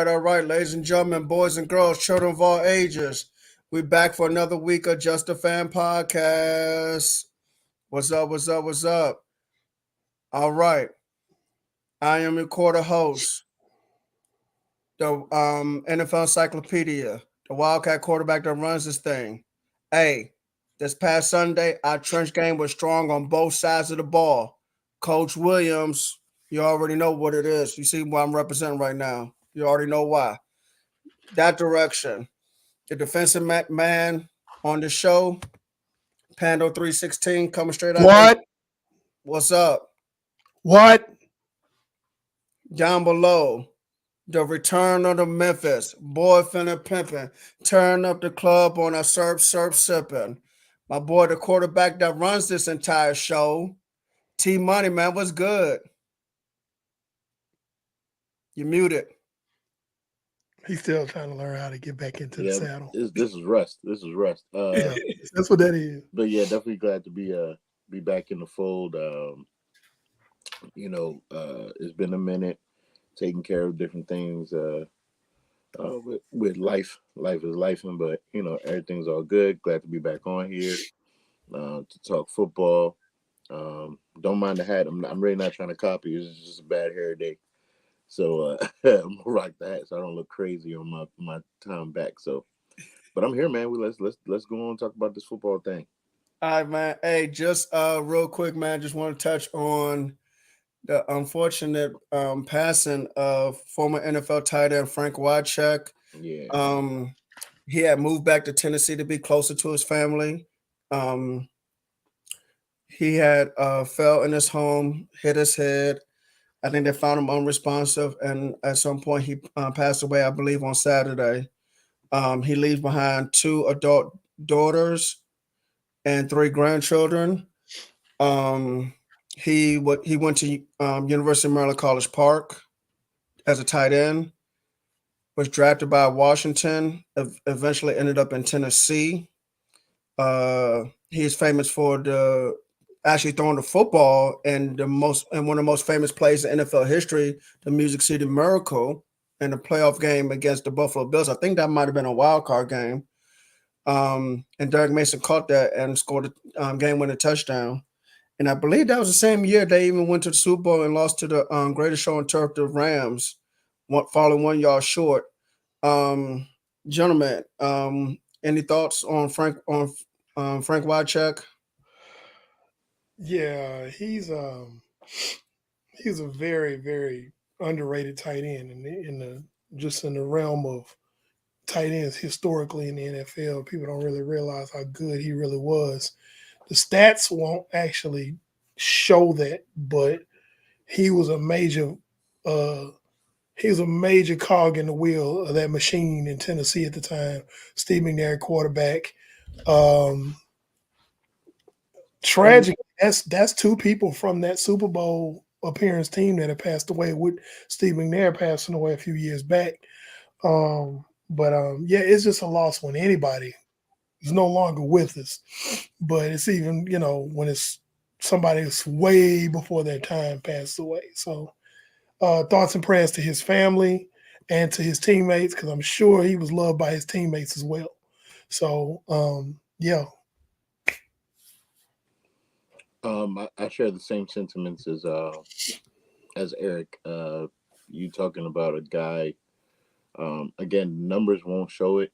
All right, ladies and gentlemen, boys and girls, children of all ages. We back for another week of Just a Fan Podcast. What's up, what's up, what's up? All right. I am your quarter host, the NFL Encyclopedia, the Wildcat quarterback that runs this thing. Hey, this past Sunday, our trench game was strong on both sides of the ball. Coach Williams, you already know what it is. You see what I'm representing right now. You already know why. That direction. The defensive man on the show, Pando 316, coming straight out. What? What's up? What? Down below, the return of the Memphis. Boy finna pimping. Turn up the club on a surf sipping. My boy, the quarterback that runs this entire show, T Money, man, what's good? You muted. He's still trying to learn how to get back into the saddle. This is rust. Yeah, that's what that is. But yeah, definitely glad to be back in the fold. It's been a minute taking care of different things with life. Life is lifing, but everything's all good. Glad to be back on here to talk football. Don't mind the hat. I'm really not trying to copy. It's just a bad hair day. So I'm gonna rock the hat so I don't look crazy on my time back. So, but I'm here, man. Let's go on and talk about this football thing. All right, man. Hey, just real quick, man. Just want to touch on the unfortunate passing of former NFL tight end Frank Wycheck. Yeah. He had moved back to Tennessee to be closer to his family. He had fell in his home, hit his head. I think they found him unresponsive, and at some point he passed away, I believe, on Saturday. He leaves behind 2 adult daughters and 3 grandchildren. He went to University of Maryland College Park as a tight end, was drafted by Washington, eventually ended up in Tennessee. He's famous for actually throwing the football and one of the most famous plays in NFL history, the Music City Miracle, in the playoff game against the Buffalo Bills. I think that might have been a wild card game. And Derek Mason caught that and scored a game-winning touchdown. And I believe that was the same year they even went to the Super Bowl and lost to the Greatest Show on Turf, the Rams, falling 1 yard short. Gentlemen, any thoughts on Frank Wycheck? Yeah, he's a very, very underrated tight end in the realm of tight ends historically in the NFL. People don't really realize how good he really was. The stats won't actually show that, but he was a major cog in the wheel of that machine in Tennessee at the time. Steve McNair quarterback. Tragically, that's 2 people from that Super Bowl appearance team that have passed away, with Steve McNair passing away a few years back. Yeah, it's just a loss when anybody is no longer with us. But it's even, when it's somebody that's way before their time passed away. So thoughts and prayers to his family and to his teammates, because I'm sure he was loved by his teammates as well. So, yeah. I share the same sentiments as Eric. You talking about a guy, again, numbers won't show it,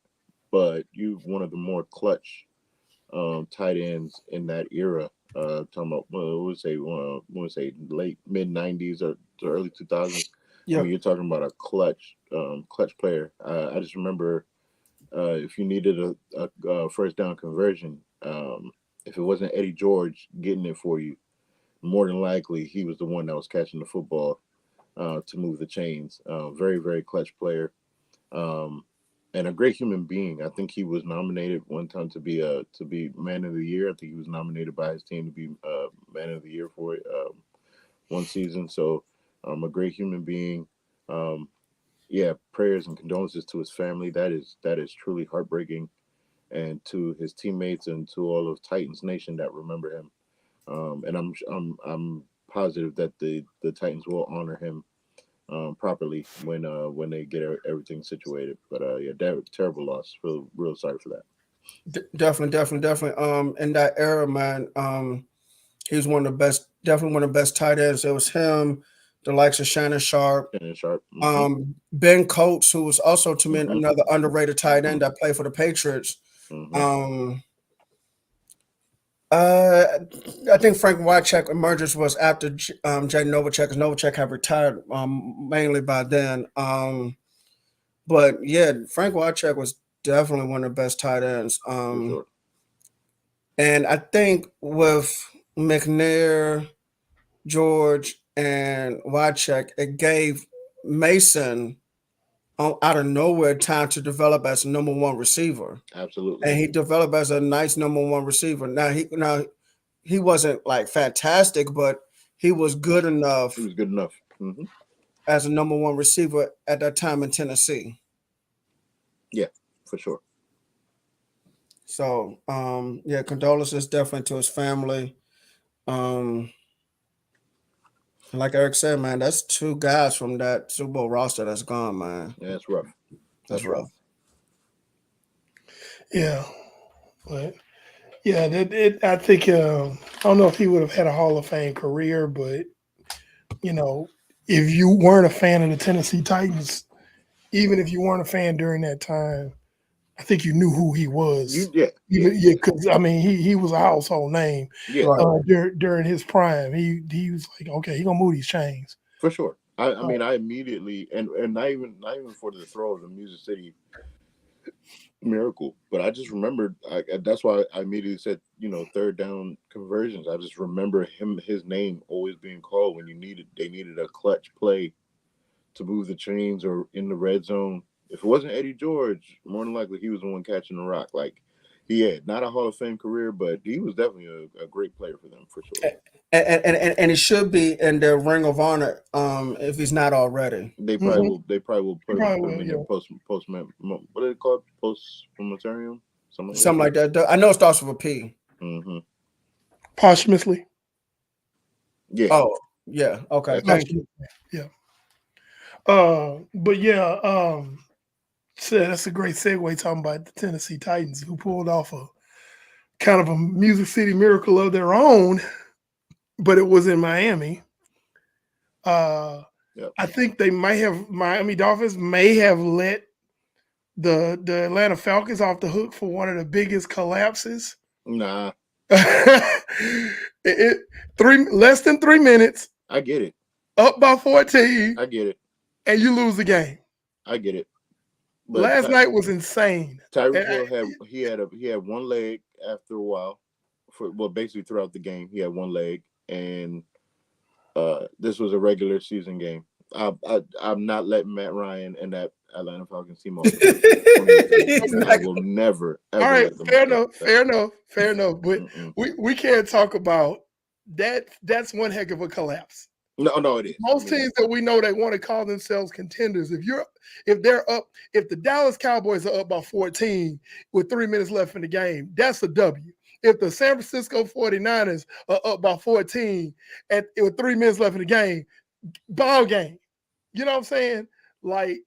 but you one of the more clutch tight ends in that era. Talking about we'll say late mid '90s or the early 2000s. I Yep. mean, you're talking about a clutch player. I just remember if you needed a first down conversion, if it wasn't Eddie George getting it for you, more than likely he was the one that was catching the football to move the chains. Very, very clutch player, um, and a great human being. I think he was nominated one time to be man of the year. I think he was nominated by his team to be man of the year for it one season. So, a great human being. Um, yeah, prayers and condolences to his family. That is truly heartbreaking, and to his teammates and to all of Titans Nation that remember him. And I'm positive that the Titans will honor him properly when they get everything situated. But yeah, terrible loss. Feel real sorry for that. Definitely, definitely, definitely. In that era, man, he was one of the best, definitely one of the best tight ends. It was him, the likes of Shannon Sharp, Shannon Sharp. Mm-hmm. Ben Coates, who was also to me Mm-hmm. another underrated tight end that played for the Patriots. Mm-hmm. Um, uh, I think Frank Wycheck emergence was after Jay Novacek, because Novacek had retired mainly by then. But yeah, Frank Wycheck was definitely one of the best tight ends. For sure. And I think with McNair, George, and Wycheck, it gave Mason out of nowhere time to develop as a number one receiver, Absolutely. and he developed as a nice number one receiver. Now he wasn't like fantastic, but he was good He enough was good enough. Mm-hmm. as a number one receiver at that time in Tennessee. Yeah, for sure. So yeah, condolences definitely to his family. Um, like Eric said, man, that's two guys from that Super Bowl roster that's gone, man. Yeah, that's rough. That's That's rough. rough. Yeah, but yeah, I think I don't know if he would have had a Hall of Fame career, but you know, if you weren't a fan of the Tennessee Titans, even if you weren't a fan during that time, I think you knew who he was. Yeah, because I mean, he was a household name Yeah, Right. during his prime. He was like, okay, he gonna move these chains. for sure. I mean, I immediately and not even for the throw of the Music City Miracle, but I just remembered. That's why I immediately said, third down conversions. I just remember his name always being called when they needed a clutch play to move the chains or in the red zone. If it wasn't Eddie George, more than likely he was the one catching the rock. Like he had not a Hall of Fame career, but he was definitely a great player for them for sure. And it should be in the Ring of Honor, if he's not already. They probably Mhm. will. They probably will He put probably him will, in yeah. their what do they call it? Post momentarium, something like Something like that. I know it starts with a P. that. Mm-hmm. Posthumously. Yeah, Oh, yeah. Okay. that's Thank it. you. Yeah. But yeah, so that's a great segue talking about the Tennessee Titans who pulled off a kind of a Music City Miracle of their own, but it was in Miami. Yep. I think Miami Dolphins may have let the Atlanta Falcons off the hook for one of the biggest collapses. Nah, it, less than 3 minutes, I get it. up by 14, I get it. and you lose the game. I get it. But Last night was insane. Tyreek And Hill had one leg after a while, basically throughout the game he had one leg, and this was a regular season game. I'm not letting Matt Ryan and that Atlanta Falcons team off the hook. I will never ever All right, let them fair off enough, fair enough. But Mm-mm. we can't talk about that. That's one heck of a collapse. No, it is. Most teams that we know they want to call themselves contenders, if they're up, if the Dallas Cowboys are up by 14 with 3 minutes left in the game, that's a W. If the San Francisco 49ers are up by 14 with 3 minutes left in the game, ball game. You know what I'm saying? Like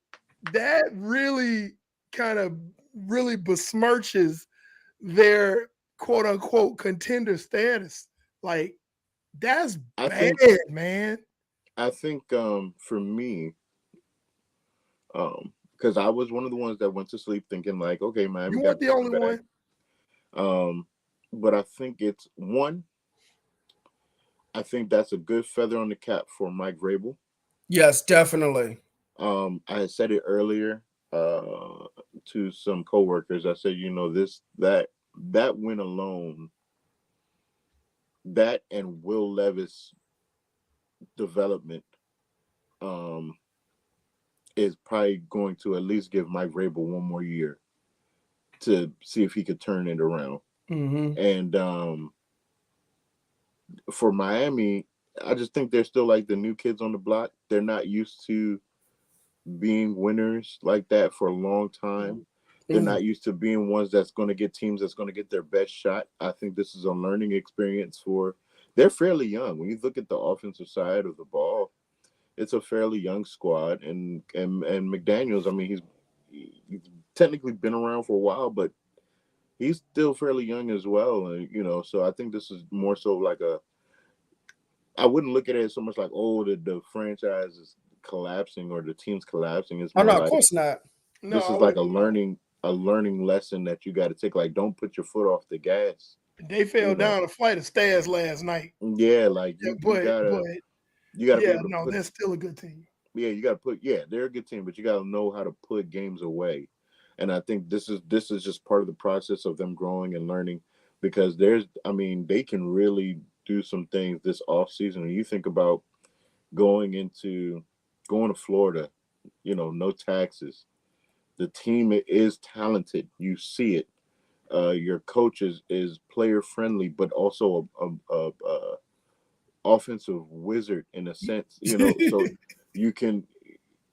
that really kind of really besmirches their quote unquote contender status. Like that's bad, man. I think for me, because I was one of the ones that went to sleep thinking like, okay, Miami You got weren't the only back. one. But I think it's one. I think that's a good feather on the cap for Mike Vrabel. Yes, definitely. I had said it earlier to some coworkers. I said, that win alone, that and Will Levis development, is probably going to at least give Mike Vrabel one more year to see if he could turn it around. Mm-hmm. And for Miami, I just think they're still like the new kids on the block. They're not used to being winners like that for a long time. They're not used to being ones that's going to get teams that's going to get their best shot. I think this is a learning experience for. They're fairly young. When you look at the offensive side of the ball, it's a fairly young squad. And McDaniels, I mean, he's technically been around for a while, but he's still fairly young as well. And so I think this is more so like I wouldn't look at it so much like, oh, the franchise is collapsing or the team's collapsing. It's Oh more no, of like course not. No, this I is like a wouldn't. learning lesson that you got to take. Like, don't put your foot off the gas. They fell You know, down a flight of stairs last night. yeah, like Yeah, you but gotta be yeah, able to no, put. they're still a good team. Yeah, you gotta put. Yeah, they're a good team, but you gotta know how to put games away. And I think this is just part of the process of them growing and learning, because they can really do some things this off season. When you think about going to Florida, no taxes. The team is talented. You see it. Your coach is player friendly, but also a offensive wizard in a sense. So you can.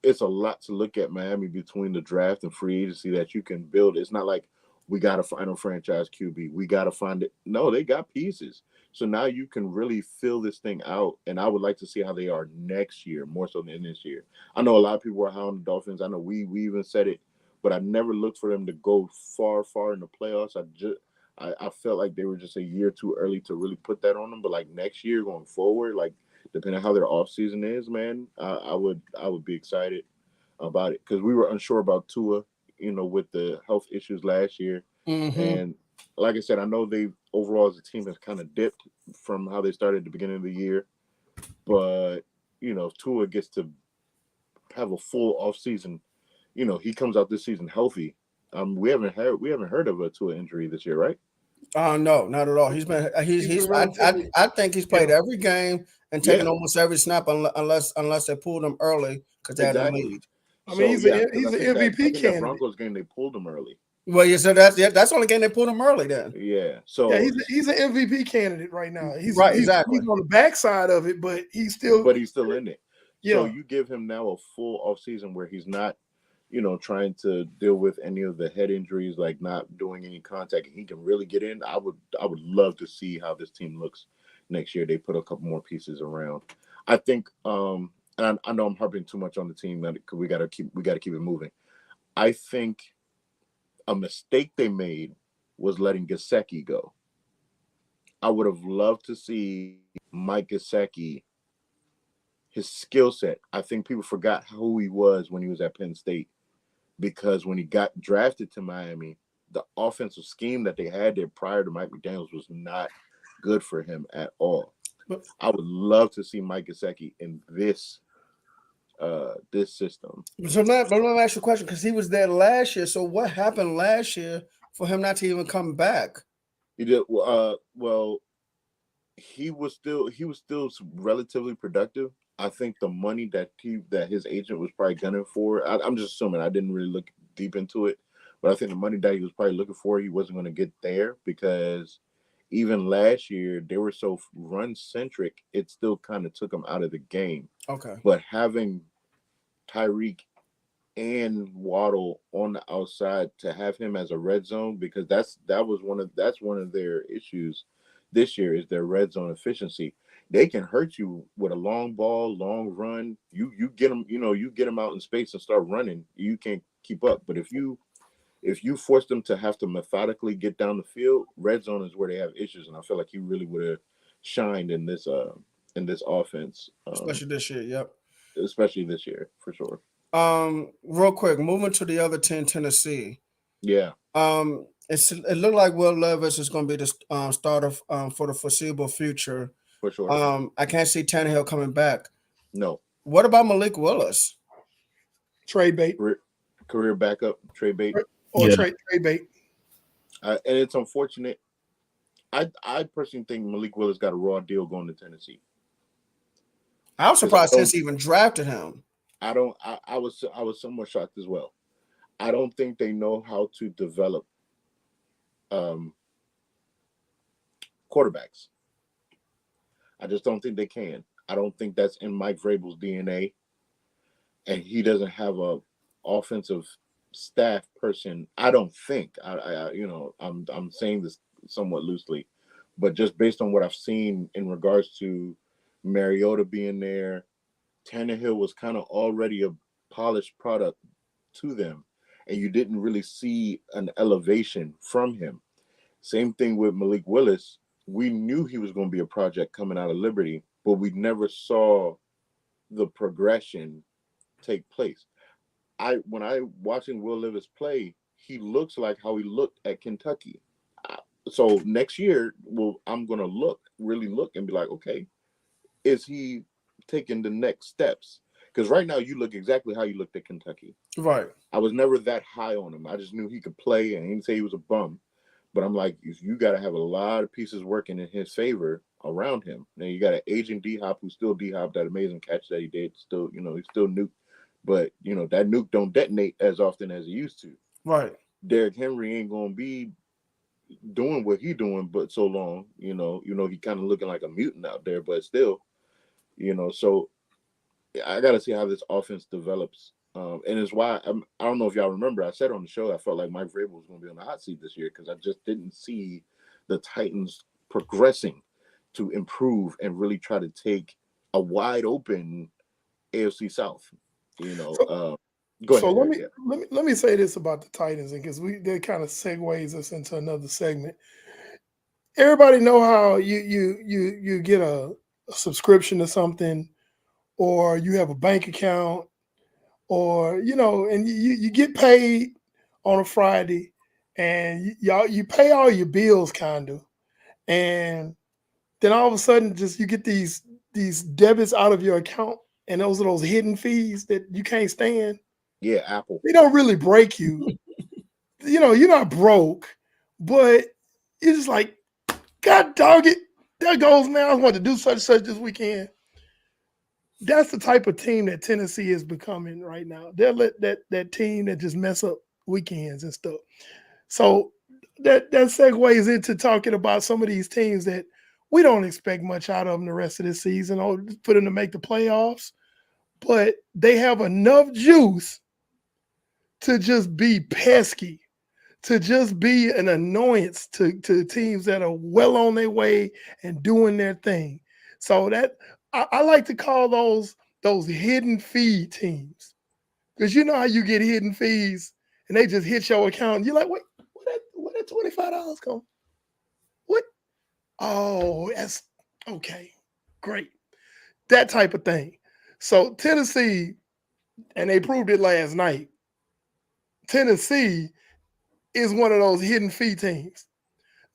It's a lot to look at Miami between the draft and free agency that you can build. It's not like we got to find a franchise QB. We got to find it. No, they got pieces. So now you can really fill this thing out. And I would like to see how they are next year, more so than this year. I know a lot of people are high on the Dolphins. I know we even said it, but I never looked for them to go far in the playoffs. I felt like they were just a year too early to really put that on them. But like next year going forward, like depending on how their offseason is, man, I would be excited about it, because we were unsure about Tua, with the health issues last year. Mm-hmm. And like I said, I know they overall as a team has kind of dipped from how they started at the beginning of the year. But, if Tua gets to have a full offseason, he comes out this season healthy. We haven't heard of a Tua injury this year, right? No, not at all. He's been He's been he's relatively. I think he's played Yeah, every game and taken Yeah, almost every snap unless they pulled him early because they had the exactly. lead. I mean, So yeah, because he's I an think MVP that candidate. Broncos game they pulled him early. Well, yeah, so that's the only game they pulled him early then. Yeah. Yeah, So he's an MVP candidate right now. He's Right, he's, exactly. he's on the backside of it, but he's still. but he's still in it. So Yeah, you give him now a full off season where he's not, trying to deal with any of the head injuries, like not doing any contact, and he can really get in. I would love to see how this team looks next year. They put a couple more pieces around. I think, and I know I'm harping too much on the team, because we gotta keep it moving. I think a mistake they made was letting Gesicki go. I would have loved to see Mike Gesicki, his skill set. I think people forgot who he was when he was at Penn State, because when he got drafted to Miami, the offensive scheme that they had there prior to Mike McDaniels was not good for him at all. But I would love to see Mike Gesicki in this system. so now, but let me ask you a question because he was there last year. So what happened last year for him not to even come back? He did well. He was still relatively productive. I think the money that his agent was probably gunning for. I'm just assuming. I didn't really look deep into it, but I think the money that he was probably looking for, he wasn't going to get there, because even last year they were so run centric. It still kind of took him out of the game. Okay. But having Tyreek and Waddle on the outside, to have him as a red zone, because that's one of their issues this year, is their red zone efficiency. They can hurt you with a long ball, long run. You get them, you get them out in space and start running. You can't keep up. But if you force them to have to methodically get down the field, red zone is where they have issues. And I feel like he really would have shined in this offense, Especially this year. Yep. especially this year for sure. Real quick, moving to the other team, Tennessee. Yeah, It looked like Will Levis is going to be the starter for the foreseeable future. for sure. I can't see Tannehill coming back. No. What about Malik Willis? Trade bait Career backup, trade bait. or trade bait. And it's unfortunate. I personally think Malik Willis got a raw deal going to Tennessee. I was surprised since even drafted him. I was somewhat shocked as well. I don't think they know how to develop quarterbacks. I just don't think they can. I don't think that's in Mike Vrabel's DNA, and he doesn't have a offensive staff person. I don't think. I'm saying this somewhat loosely, but just based on what I've seen in regards to Mariota being there, Tannehill was kind of already a polished product to them, and you didn't really see an elevation from him. Same thing with Malik Willis. We knew he was going to be a project coming out of Liberty, but we never saw the progression take place. When I watching Will Levis play, he looks like how he looked at Kentucky. So next year, I'm going to really look and be like, okay, is he taking the next steps? Because right now you look exactly how you looked at Kentucky. Right. I was never that high on him. I just knew he could play, and he didn't say he was a bum. But I'm like, you got to have a lot of pieces working in his favor around him. Now you got an aging D-Hop who's still D-Hop, that amazing catch that he did. Still, he's still nuke. But, that nuke don't detonate as often as he used to. Right. Derrick Henry ain't going to be doing what he doing but so long. He kind of looking like a mutant out there, but still, so I got to see how this offense develops. And it's why I don't know if y'all remember, I said on the show I felt like Mike Vrabel was going to be on the hot seat this year because I just didn't see the Titans progressing to improve and really try to take a wide open AFC South. Go ahead. So let me say this about the Titans, because that kind of segues us into another segment. Everybody know how you get a subscription to something, or you have a bank account, or and you get paid on a Friday, and you pay all your bills kind of, and then all of a sudden just you get these debits out of your account, and those are those hidden fees that you can't stand. Yeah, Apple. They don't really break you. You're not broke, but you're just like, God dog it, there goes, man. I want to do such this weekend. That's the type of team that Tennessee is becoming right now. They're that team that just mess up weekends and stuff. So that segues into talking about some of these teams that we don't expect much out of them the rest of this season or put them to make the playoffs, but they have enough juice to just be pesky, to just be an annoyance to teams that are well on their way and doing their thing. So that I like to call those hidden fee teams, because you know how you get hidden fees and they just hit your account. And you're like, wait, where that $25 come? What? Oh, that's okay, great. That type of thing. So Tennessee, and they proved it last night, Tennessee is one of those hidden fee teams.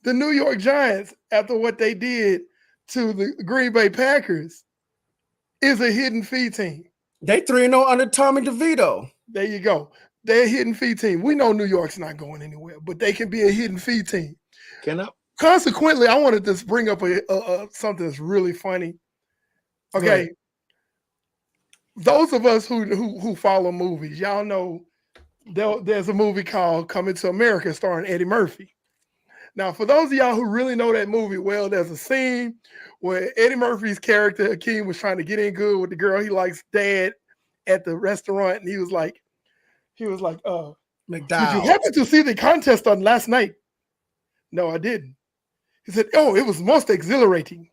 The New York Giants, after what they did to the Green Bay Packers, is a hidden fee team. They 3-0 under Tommy DeVito. There you go. They're a hidden fee team. We know New York's not going anywhere, but they can be a hidden fee team. Consequently, I wanted to bring up something that's really funny. Okay. Right. Those of us who follow movies, y'all know there's a movie called Coming to America starring Eddie Murphy. Now, for those of y'all who really know that movie well, there's a scene where Eddie Murphy's character, Akeem, was trying to get in good with the girl he likes, Dad, at the restaurant. And he was like, McDowell, did you happen to see the contest on last night? No, I didn't. He said, oh, it was most exhilarating.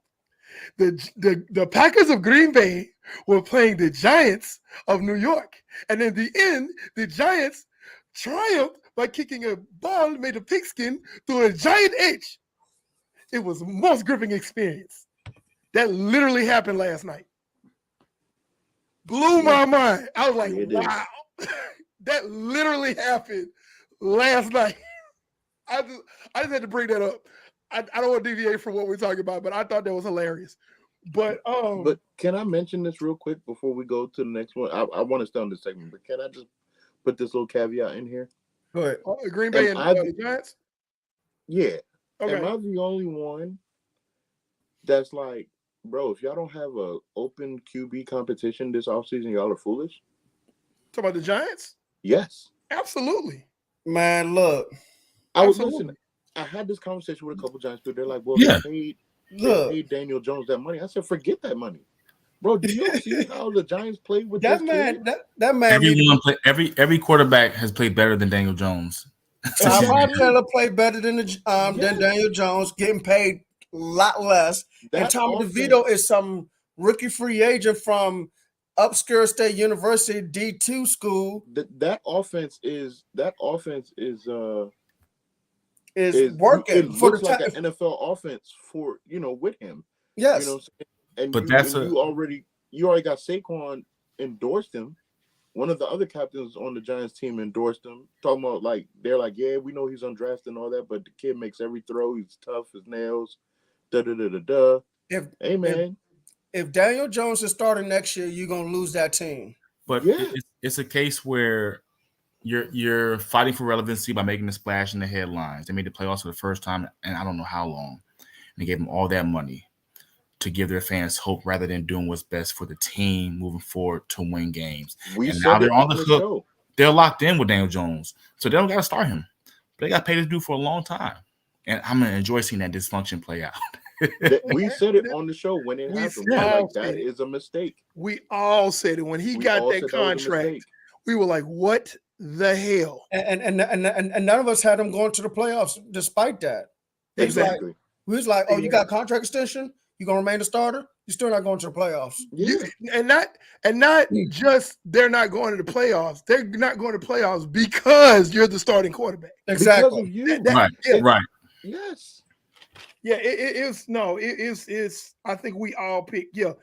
The Packers of Green Bay were playing the Giants of New York. And in the end, the Giants triumphed by kicking a ball made of pigskin through a giant H. It was a most gripping experience. That literally happened last night. blew my mind. I was like, Yeah, it is. wow, that literally happened last night. I just had to bring that up. I don't want to deviate from what we're talking about, but I thought that was hilarious. But can I mention this real quick before we go to the next one? I want to stay on this segment, but can I just put this little caveat in here? Go ahead. Green Bay and the Giants? Yeah. Okay. Am I the only one that's like, bro, if y'all don't have a open QB competition this offseason, y'all are foolish? Talk about the Giants? Yes. Absolutely. Man, look. I was listening. I had this conversation with a couple Giants people. They're like, well, they paid Daniel Jones that money. I said, forget that money. Bro, do you see how the Giants played with that this man? kid? That man. Every quarterback has played better than Daniel Jones. Tyrod Taylor played better than Daniel Jones, getting paid a lot less. And Tommy DeVito is some rookie free agent from Upscare State University D2 school. That offense is working. It looks like an NFL offense for with him. Yes, and but you already got Saquon endorsed him. One of the other captains on the Giants team endorsed him, talking about they're like, yeah, we know he's undrafted and all that, but the kid makes every throw. He's tough as nails. Hey man, if Daniel Jones is starting next year, you're gonna lose that team. But it's a case where you're fighting for relevancy by making a splash in the headlines. They made the playoffs for the first time, and I don't know how long. And they gave them all that money to give their fans hope rather than doing what's best for the team moving forward to win games. And now they're on the hook. They're locked in with Daniel Jones, so they don't got to start him. But they got paid to do for a long time. And I'm going to enjoy seeing that dysfunction play out. We said it on the show when it happened. That is a mistake. We all said it. When he got that contract, we were like, what the hell? And none of us had him going to the playoffs despite that. Exactly. We was like, oh, you got contract extension? You gonna remain a starter? You're still not going to the playoffs. And not just they're not going to the playoffs. They're not going to playoffs because you're the starting quarterback. Exactly. Because of you. Right. Yes. Yeah, it is. I think we all picked. Yeah,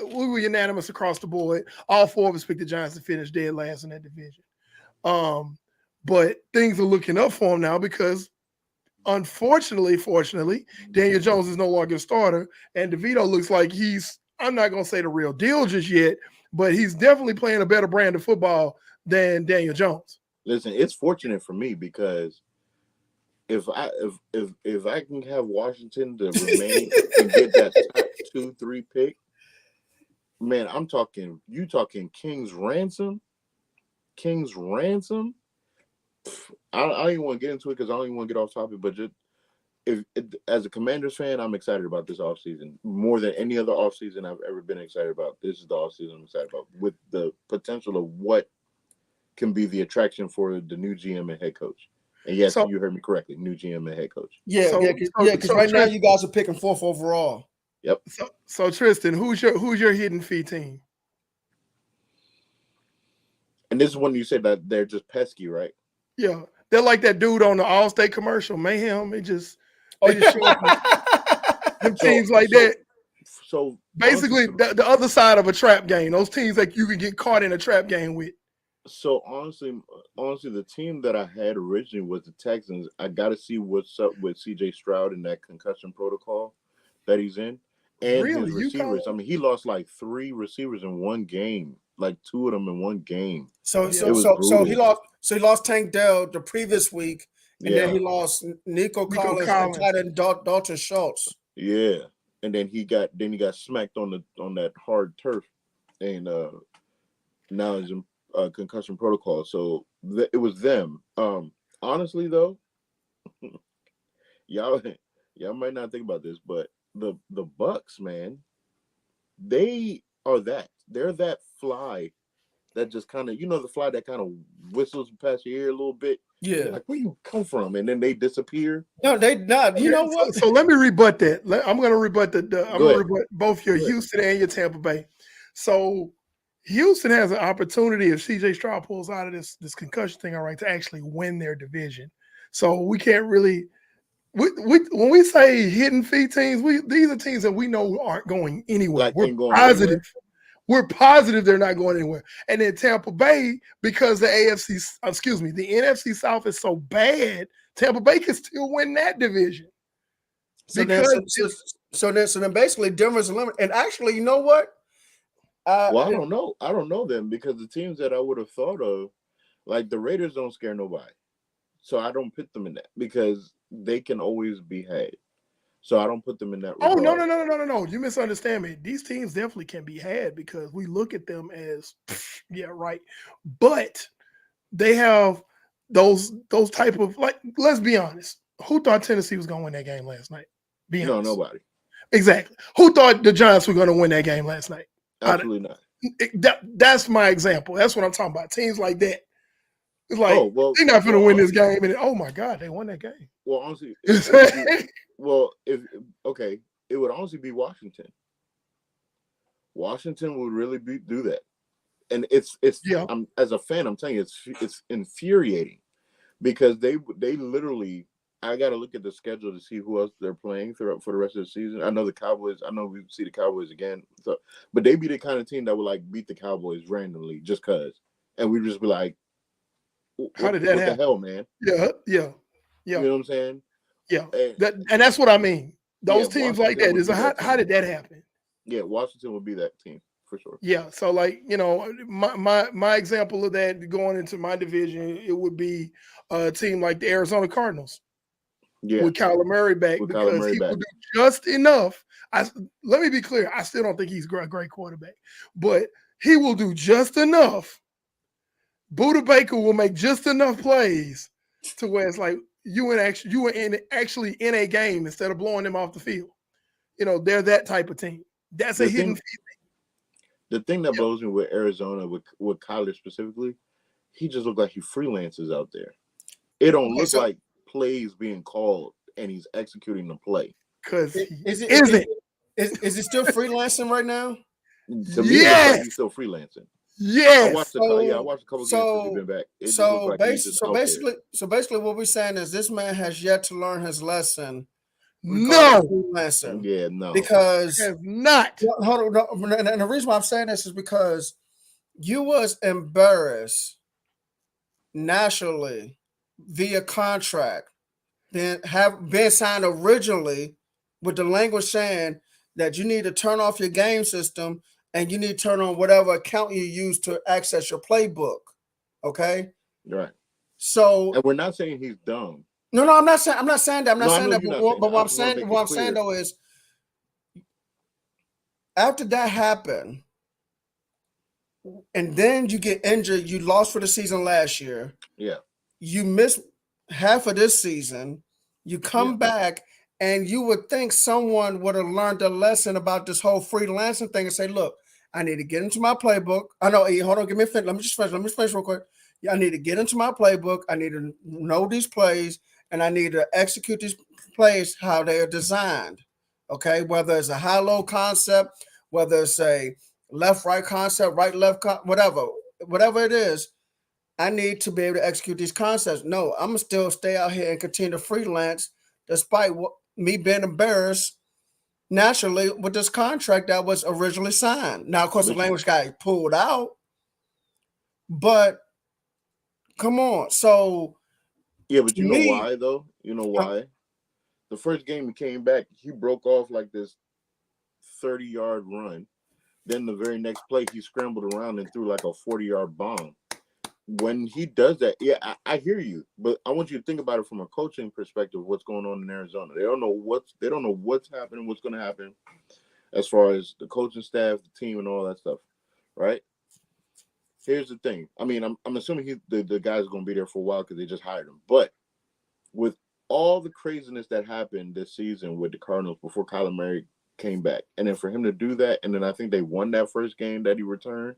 we were unanimous across the board. All four of us picked the Giants to finish dead last in that division. But things are looking up for him now because, fortunately, Daniel Jones is no longer a starter, and DeVito looks like I'm not going to say the real deal just yet, but he's definitely playing a better brand of football than Daniel Jones. Listen, it's fortunate for me because if I can have Washington to remain and get that top 2-3 pick, man, you talking King's ransom. I don't even want to get into it because I don't even want to get off topic, but just as a Commanders fan, I'm excited about this offseason more than any other offseason I've ever been excited about. This is the offseason I'm excited about with the potential of what can be the attraction for the new GM and head coach. And yes, you heard me correctly, new GM and head coach. Yeah, because right now you guys are picking 4th overall. Yep. So Tristan, who's your hidden fee team? And this is when you said that they're just pesky, right? Yeah, they're like that dude on the Allstate commercial, Mayhem. They just show up them teams like that. So basically, the other side of a trap game. Those teams that you can get caught in a trap game with. So honestly, the team that I had originally was the Texans. I got to see what's up with C.J. Stroud and that concussion protocol that he's in, and his receivers. I mean, he lost like 3 receivers in one game, like 2 of them in one game. So he lost Tank Dell the previous week, and then he lost Nico Collins and tight end Dalton Schultz. Yeah, and then he got smacked on that hard turf, and now he's in concussion protocol. So it was them. Honestly, though, y'all might not think about this, but the Bucks, man, they're that fly that just kind of, the fly that kind of whistles past your ear a little bit. Yeah. Like, where you come from? And then they disappear. No, they not. You know what? So let me rebut that. I'm going to rebut I'm going to rebut both your Houston and your Tampa Bay. So Houston has an opportunity if C.J. Stroud pulls out of this concussion thing, all right, to actually win their division. So we can't really when we say hidden fee teams, these are teams that we know aren't going anywhere. We're positive. We're positive they're not going anywhere. And then Tampa Bay, because the NFC South is so bad, Tampa Bay can still win that division. So then basically Denver's eliminated. And actually, you know what? Well, I don't know. I don't know them because the teams that I would have thought of, like the Raiders, don't scare nobody. So I don't put them in that because they can always be had. So I don't put them in that regard. Oh, no. You misunderstand me. These teams definitely can be had because we look at them as, yeah, right. But they have those type of, like, let's be honest. Who thought Tennessee was going to win that game last night? No, nobody. Exactly. Who thought the Giants were going to win that game last night? Absolutely not. That's my example. That's what I'm talking about. Teams like that. It's like, they're not going to win this game. And oh, my God, they won that game. Well, honestly, it would honestly be Washington. Washington would really do that. And it's as a fan, I'm telling you, it's infuriating because they literally, I got to look at the schedule to see who else they're playing for the rest of the season. I know the Cowboys. I know we see the Cowboys again. So, but they be the kind of team that would like beat the Cowboys randomly just cause, and we'd just be like, "How did that happen? What the hell, man?" Yeah. You know what I'm saying? Yeah. And that's what I mean. Those teams like that is how did that happen? Yeah, Washington would be that team for sure. Yeah. So like, you know, my example of that going into my division, it would be a team like the Arizona Cardinals. Yeah. With Kyler Murray back because he will do just enough. Let me be clear. I still don't think he's a great quarterback, but he will do just enough. Buda Baker will make just enough plays to where it's like you were actually in a game instead of blowing them off the field. You know, they're that type of team. That's a hidden feeling. The thing that blows me with Arizona, with Kyler specifically, he just looks like he freelances out there. It don't look like plays being called and he's executing the play. Because is he still freelancing right now? To me, like he's still freelancing. Yes. I watched a couple games since he's been back. So basically, what we're saying is this man has yet to learn his lesson. No. Yeah, no. Because have not. Hold on. And the reason why I'm saying this is because you was embarrassed nationally via contract, then have been signed originally with the language saying that you need to turn off your game system and you need to turn on whatever account you use to access your playbook. Okay. Right. So, and we're not saying he's dumb. No, I'm not saying that. But what I'm saying though is, after that happened, and then you get injured, you lost for the season last year. Yeah. You missed half of this season. You come back, and you would think someone would have learned a lesson about this whole freelancing thing and say, "Look, I need to get into my playbook." I know. Hold on, give me a finish. Let me just finish real quick. Yeah, I need to get into my playbook. I need to know these plays. And I need to execute these plays how they are designed, okay? Whether it's a high-low concept, whether it's a left-right concept, right-left, whatever it is, I need to be able to execute these concepts. No, I'm going to still stay out here and continue to freelance despite me being embarrassed naturally with this contract that was originally signed. Now, of course, the language got pulled out, but come on. So, yeah, but you know why, though? You know why? The first game he came back, he broke off like this 30-yard run. Then the very next play, he scrambled around and threw like a 40-yard bomb. When he does that, I hear you, but I want you to think about it from a coaching perspective. What's going on in Arizona? They don't know what's happening, what's going to happen, as far as the coaching staff, the team, and all that stuff, right? Here's the thing. I mean, I'm assuming the guy's going to be there for a while because they just hired him. But with all the craziness that happened this season with the Cardinals before Kyler Murray came back, and then for him to do that, and then I think they won that first game that he returned,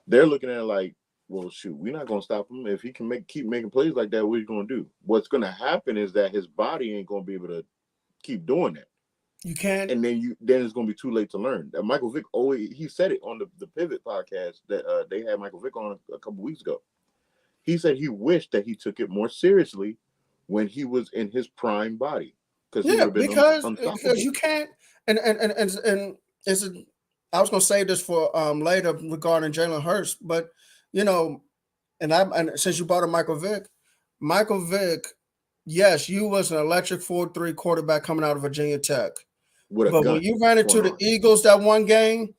they're looking at it like, well, shoot, we're not going to stop him. If he can keep making plays like that, what are you going to do? What's going to happen is that his body ain't going to be able to keep doing that. You can't, and then it's going to be too late to learn. Michael Vick he said it on the Pivot podcast that they had Michael Vick on a couple weeks ago. He said he wished that he took it more seriously when he was in his prime body, because you can't, and it's I was gonna say this for later regarding Jalen Hurts, but you know, and since you brought up Michael Vick, yes, you was an electric 4-3 quarterback coming out of Virginia Tech. With a But gun when you ran into the going on. Eagles that one game,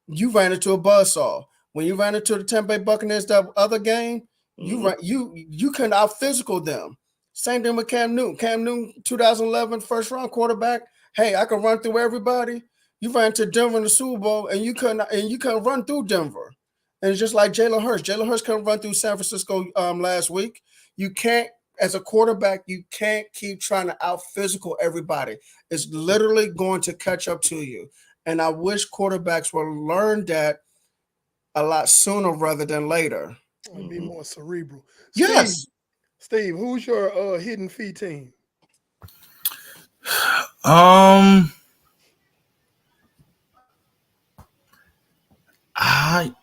you ran into a buzzsaw. When you ran into the Tampa Bay Buccaneers that other game, you couldn't out physical them. Same thing with Cam Newton. Cam Newton, 2011 first round quarterback. Hey, I can run through everybody. You ran to Denver in the Super Bowl, and you couldn't run through Denver. And it's just like Jalen Hurts. Jalen Hurts couldn't run through San Francisco last week. You can't, as a quarterback, you can't keep trying to out physical everybody. It's literally going to catch up to you. And I wish quarterbacks would learn that a lot sooner rather than later. It'd be more cerebral. Yes. Steve, who's your hidden fee team? I'm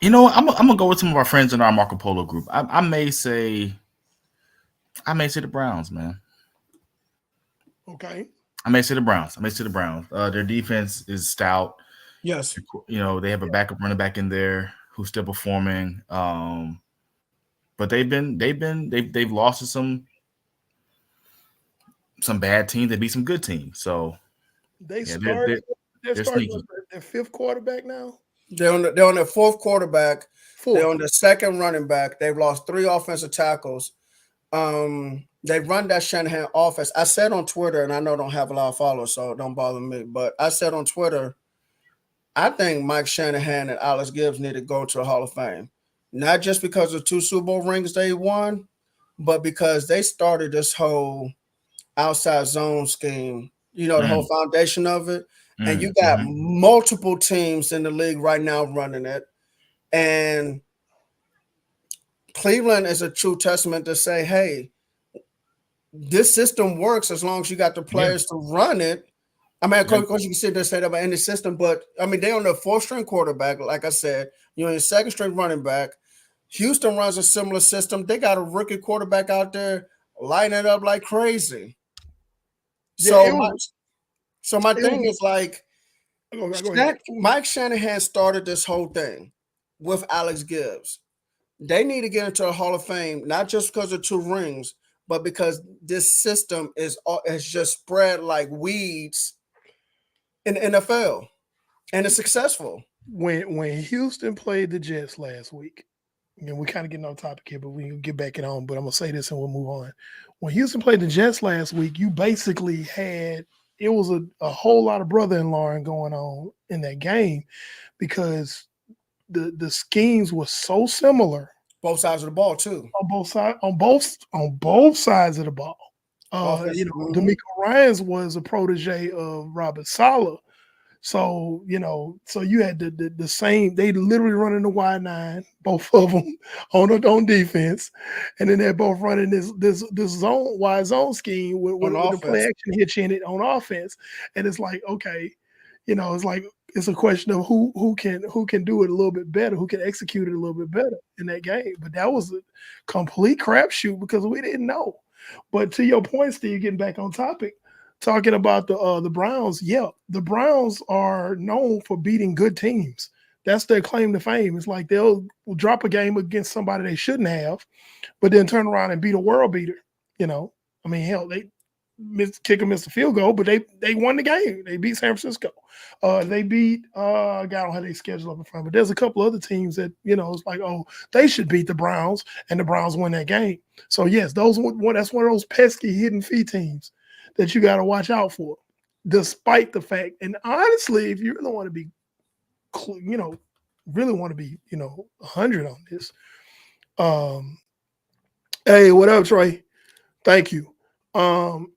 gonna go with some of our friends in our Marco Polo group. I may say the Browns, man. Okay. I may say the Browns. Their defense is stout. Yes. You know, they have a backup running back in there who's still performing. But they've lost to some bad teams. They beat some good teams. So they're starting their fifth quarterback now. They're on their fourth quarterback. They're on the second running back. They've lost 3 offensive tackles. They run that Shanahan offense. I said on Twitter, and I know I don't have a lot of followers, so don't bother me. But I said on Twitter, I think Mike Shanahan and Alex Gibbs need to go to the Hall of Fame. Not just because of 2 Super Bowl rings they won, but because they started this whole outside zone scheme, you know, the whole foundation of it. And you got multiple teams in the league right now running it. And Cleveland is a true testament to say, hey, this system works as long as you got the players to run it. I mean, of course, you can sit there and say that about any system, but I mean, they're on the 4th-string quarterback, like I said. You're on your 2nd-string running back. Houston runs a similar system. They got a rookie quarterback out there lighting it up like crazy. So my thing is like, Mike Shanahan started this whole thing with Alex Gibbs. They need to get into the Hall of Fame, not just because of 2 rings, but because this system has just spread like weeds in the NFL, and it's successful. When Houston played the Jets last week, and we're kind of getting on topic here, but we can get back it on. But I'm gonna say this and we'll move on. When Houston played the Jets last week, you basically had it was a whole lot of brother-in-law going on in that game because the schemes were so similar. Both sides of the ball too. On both sides of the ball. DeMeco Ryans was a protege of Robert Saleh. So, so you had the same, they literally running the wide 9, both of them on defense. And then they're both running this wide zone scheme with the play action hitch in it on offense. And it's like, okay, it's a question of who can do it a little bit better, who can execute it a little bit better in that game. But that was a complete crapshoot because we didn't know. But to your point, Steve, getting back on topic, talking about the Browns, the Browns are known for beating good teams. That's their claim to fame. It's like they'll drop a game against somebody they shouldn't have, but then turn around and beat a world beater. I mean, hell, they missed a field goal, but they won the game. They beat San Francisco. They beat I don't have their schedule up in front, but there's a couple other teams that it's like, oh, they should beat the Browns, and the Browns win that game. So yes, that's one of those pesky hidden fee teams that you got to watch out for, despite the fact. And honestly, if you really want to be, 100 on this. Hey, what up, Trey? Thank you.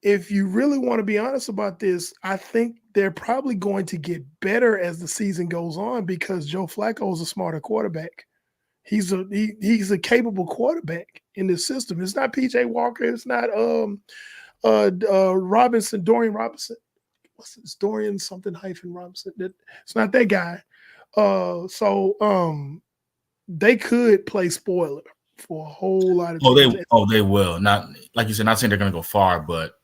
If you really want to be honest about this, I think they're probably going to get better as the season goes on because Joe Flacco is a smarter quarterback. He's a capable quarterback in this system. It's not PJ Walker. It's not Dorian Robinson. What's this? Dorian something hyphen Robinson. It's not that guy. So they could play spoiler for a whole lot of teams. They will. Not like you said, not saying they're gonna go far, but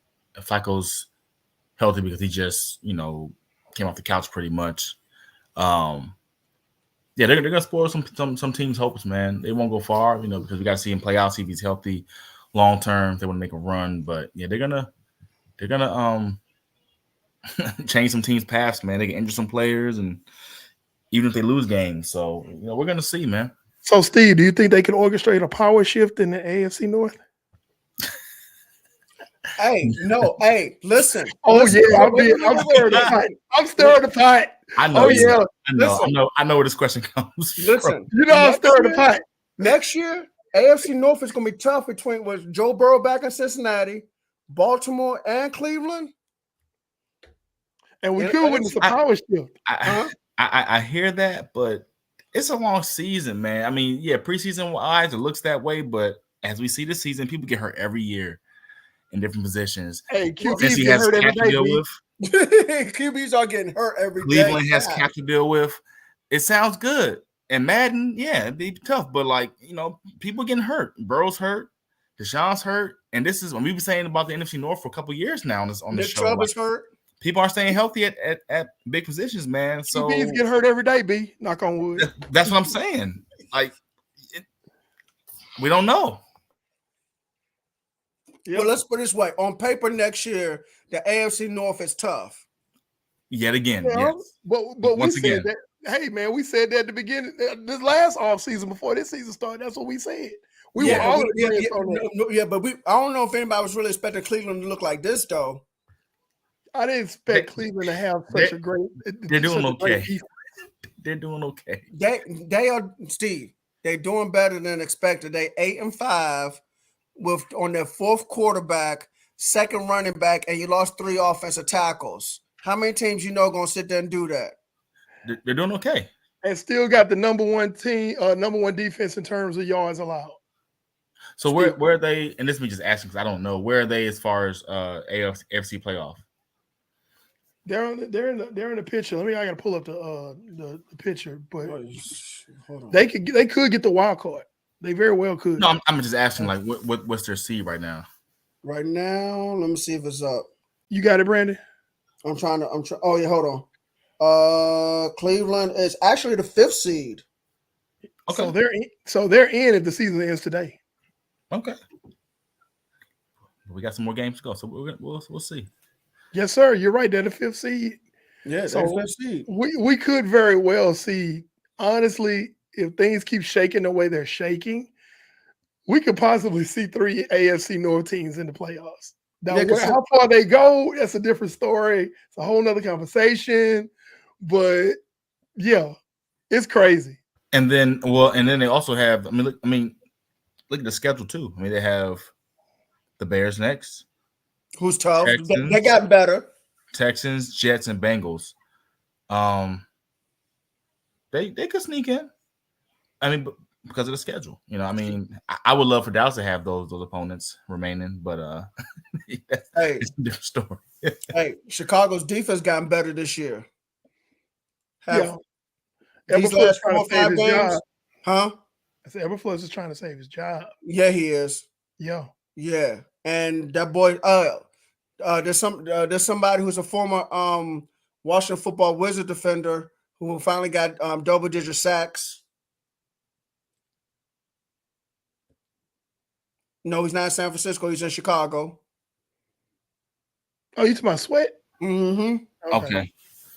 Flacco's healthy because he just, came off the couch pretty much. Yeah, they're gonna spoil some teams' hopes, man. They won't go far, because we got to see him play out, see if he's healthy long term. They want to make a run, but yeah, they're gonna change some teams' paths, man. They can injure some players, and even if they lose games, so we're gonna see, man. So, Steve, do you think they can orchestrate a power shift in the AFC North? Hey, no, hey, listen. Oh listen, yeah, I'm wait, stirring the pot. I'm stirring the pot. I know. Oh yeah, I know where this question comes from. listen. I'm stirring the pot. Next year, AFC North is going to be tough between Joe Burrow back in Cincinnati, Baltimore, and Cleveland. And we could witness a power shift. I hear that, but it's a long season, man. I mean, yeah, preseason wise, it looks that way, but as we see this season, people get hurt every year in different positions. Hey, QBs get hurt every day. QBs are getting hurt every day. Cleveland has cap to deal with. It sounds good. And Madden, yeah, it'd be tough, but people getting hurt. Burrow's hurt, Deshaun's hurt, and this is when we've been saying about the NFC North for a couple of years now on the show. Nick Chubb is hurt. People aren't staying healthy at big positions, man. So QBs get hurt every day, B. Knock on wood. That's what I'm saying. We don't know. Yep. Well, let's put it this way. On paper next year, the AFC North is tough. Yet again, yes. But we said that. Hey, man, we said that at the beginning, this last offseason before this season started. That's what we said. We were all but I don't know if anybody was really expecting Cleveland to look like this, though. I didn't expect Cleveland to have such a great. They're doing okay. They're doing okay. They are, Steve. They're doing better than expected. They 8-5 with on their fourth quarterback, second running back, and you lost 3 offensive tackles. How many teams going to sit there and do that? They're doing okay. And still got the number one defense in terms of yards allowed. So where are they? And this is me just asking because I don't know. Where are they as far as AFC playoff? They're in the picture. I got to pull up the picture, but they could get the wild card. They very well could. No, I'm just asking what's their seed right now? Right now, let me see if it's up. You got it, Brandon. I'm trying. Oh yeah, hold on. Cleveland is actually the 5th seed. Okay, so they're in if the season ends today. Okay, we got some more games to go, so we'll see. Yes, sir. You're right. They're the 5th seed. Yeah, so they're the 5th seed. We could very well see. Honestly, if things keep shaking the way they're shaking, we could possibly see 3 AFC North teams in the playoffs. Now, how far they go, that's a different story. It's a whole nother conversation. But yeah, it's crazy. And then they also have. Look at the schedule too. They have the Bears next. Who's tough? Texans, they got better. Texans, Jets, and Bengals. They could sneak in. Because of the schedule, I would love for Dallas to have those opponents remaining, but it's a different story. Hey, Chicago's defense gotten better this year. These last 4 or 5 games, huh? I said Eberflus is trying to save his job. Yeah, he is. Yeah. And that boy, there's somebody who's a former Washington Football Wizard defender who finally got double-digit sacks. No, he's not in San Francisco. He's in Chicago. Oh, you talking about Sweat? Mm-hmm. Okay.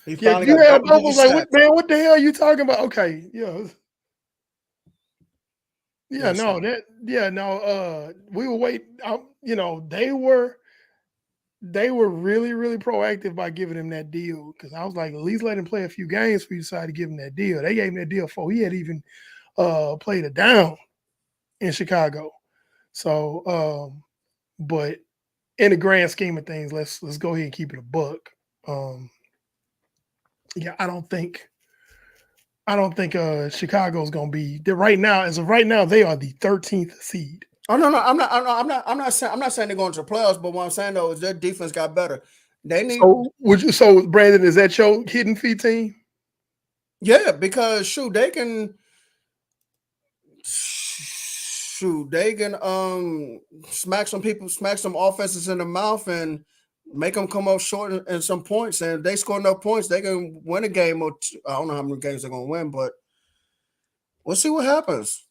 Yeah, you had bubbles like, man, what the hell are you talking about? Okay, yeah. Yeah, no, we were waiting. They were really, really proactive by giving him that deal because I was like, at least let him play a few games before you decide to give him that deal. They gave him that deal before he had even played it down in Chicago. So, but in the grand scheme of things, let's go ahead and keep it a buck. I don't think Chicago's gonna be there right now. As of right now, they are the 13th seed. Oh no, I'm not saying they're going to the playoffs, but what I'm saying though is their defense got better. They need. So Brandon, is that your hidden fee team? Yeah, because they can smack some offenses in the mouth and make them come up short in some points, and if they score enough points, they can win a game or two. I don't know how many games they're gonna win, but we'll see what happens.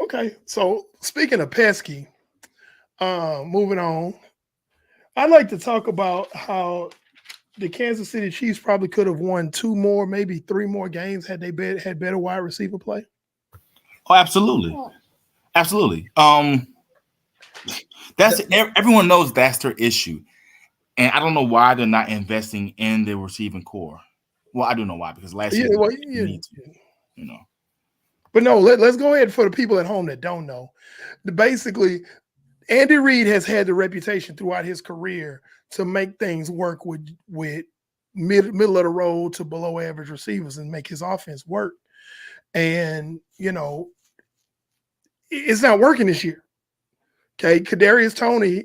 Okay, so speaking of pesky, moving on, I'd like to talk about how the Kansas City Chiefs probably could have won 2 more, maybe 3 more games had they had better wide receiver play. Oh, absolutely, absolutely. That's everyone knows that's their issue, and I don't know why they're not investing in the receiving core. Well, I do know why, because last year you need to, you know. But no, let's go ahead for the people at home that don't know. Basically, Andy Reid has had the reputation throughout his career to make things work with middle of the road to below average receivers and make his offense work. And, you know, it's not working this year. Okay, Kadarius Toney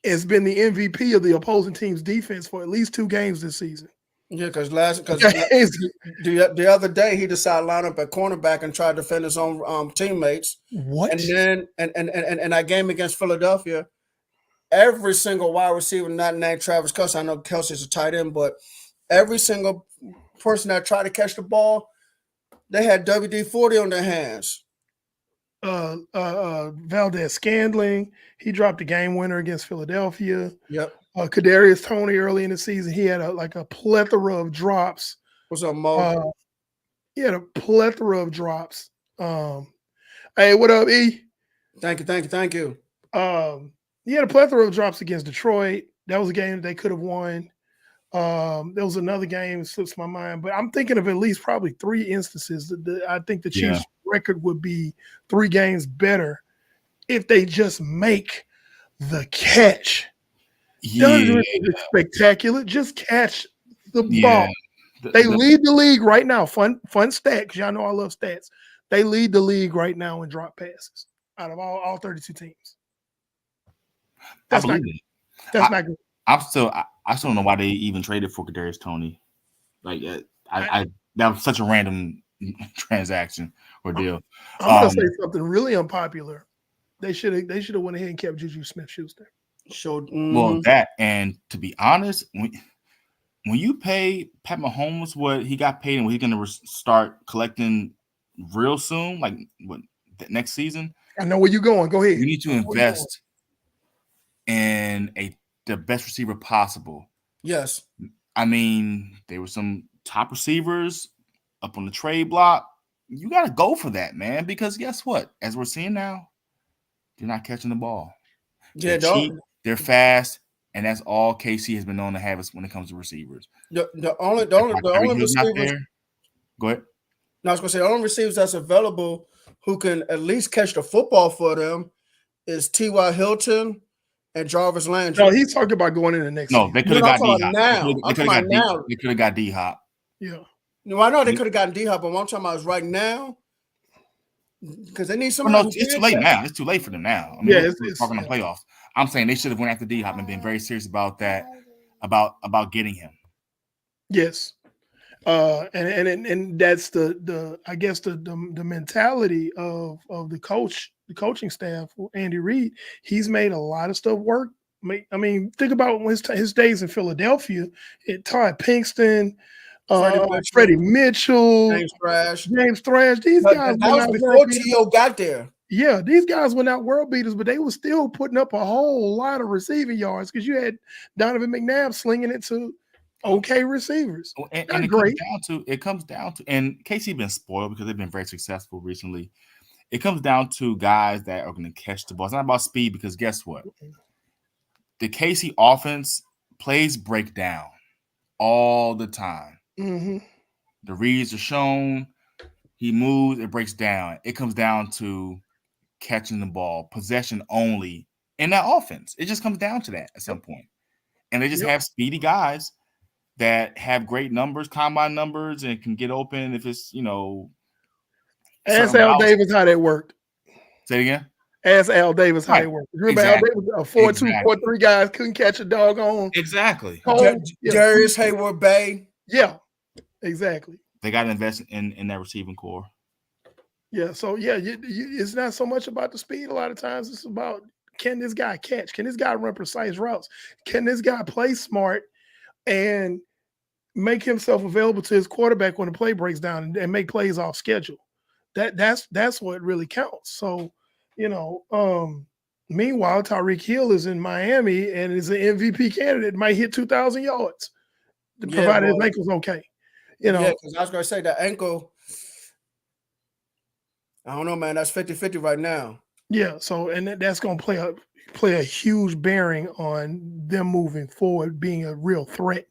has been the MVP of the opposing team's defense for at least 2 games this season. Yeah, because the other day he decided to line up at cornerback and try to defend his own teammates. What? And then and that game against Philadelphia, every single wide receiver, not named Travis Kelce, I know Kelce's a tight end, but every single person that tried to catch the ball, they had WD-40 on their hands. Valdez Scantling, he dropped a game winner against Philadelphia. Yep. Kadarius Toney early in the season, he had a plethora of drops. What's up, Mo? He had a plethora of drops. Hey, what up, E? Thank you. He had a plethora of drops against Detroit. That was a game that they could have won. There was another game that slips my mind, but I'm thinking of at least probably 3 instances that I think the Chiefs' record would be 3 games better if they just make the catch. Doesn't really spectacular. Just catch the ball. They lead the league right now. Fun stat, because y'all know I love stats. They lead the league right now in drop passes out of all 32 teams. That's not good. That's not good. I still don't know why they even traded for Kadarius Toney. Like I that was such a random transaction or deal. I'm gonna say something really unpopular. They should have went ahead and kept Juju Smith-Schuster. Well, that, and to be honest, when you pay Pat Mahomes what he got paid and what he's going to start collecting real soon, like what next season, I know where you're going. Go ahead. You need to invest in the best receiver possible. Yes, I mean there were some top receivers up on the trade block. You got to go for that, man, because guess what? As we're seeing now, they're not catching the ball. Yeah, they're cheap, they're fast, and that's all KC has been known to have us when it comes to receivers. The only receivers. Go ahead. No, I was gonna say the only receivers that's available who can at least catch the football for them is T.Y. Hilton and Jarvis Landry. No, he's talking about going in the next. No, they could have got D-Hop. Now. They could have got D-Hop. Yeah. No, I know they could have gotten D-Hop, but what I'm talking about is right now. Because they need some. No, it's too late now. It's too late for them now. I mean, it's talking on playoffs. I'm saying they should have went after D-Hop and been very serious about that, about getting him. Yes, and that's the I guess the mentality of the coaching staff, Andy Reid. He's made a lot of stuff work. I mean, think about his days in Philadelphia. Todd Pinkston. Freddie Mitchell, James Thrash. These guys that was before T.O. got there. Yeah, these guys were not world beaters, but they were still putting up a whole lot of receiving yards because you had Donovan McNabb slinging it to okay receivers. And it comes down to, and KC been spoiled because they've been very successful recently. It comes down to guys that are going to catch the ball. It's not about speed because guess what? The KC offense plays break down all the time. Mm-hmm. The reads are shown. He moves, it breaks down. It comes down to catching the ball, possession only in that offense. It just comes down to that at some point. And they just have speedy guys that have great numbers, combine numbers, and can get open if it's, Ask Al Davis how that worked. Say it again. Ask Al Davis how it worked. Remember Al Davis, a 4-2, 4-3 guys couldn't catch a doggone. Exactly. Darius Hayward-Bay. Yeah. Exactly. They got to invest in that receiving core. Yeah. So, it's not so much about the speed. A lot of times it's about Can this guy catch? Can this guy run precise routes? Can this guy play smart and make himself available to his quarterback when the play breaks down and make plays off schedule? That's what really counts. So, meanwhile, Tyreek Hill is in Miami and is an MVP candidate, might hit 2,000 yards, provided his ankle's okay. Yeah, because I was going to say that ankle, I don't know, man. That's 50-50 right now. Yeah, so and that's going to play a huge bearing on them moving forward, being a real threat.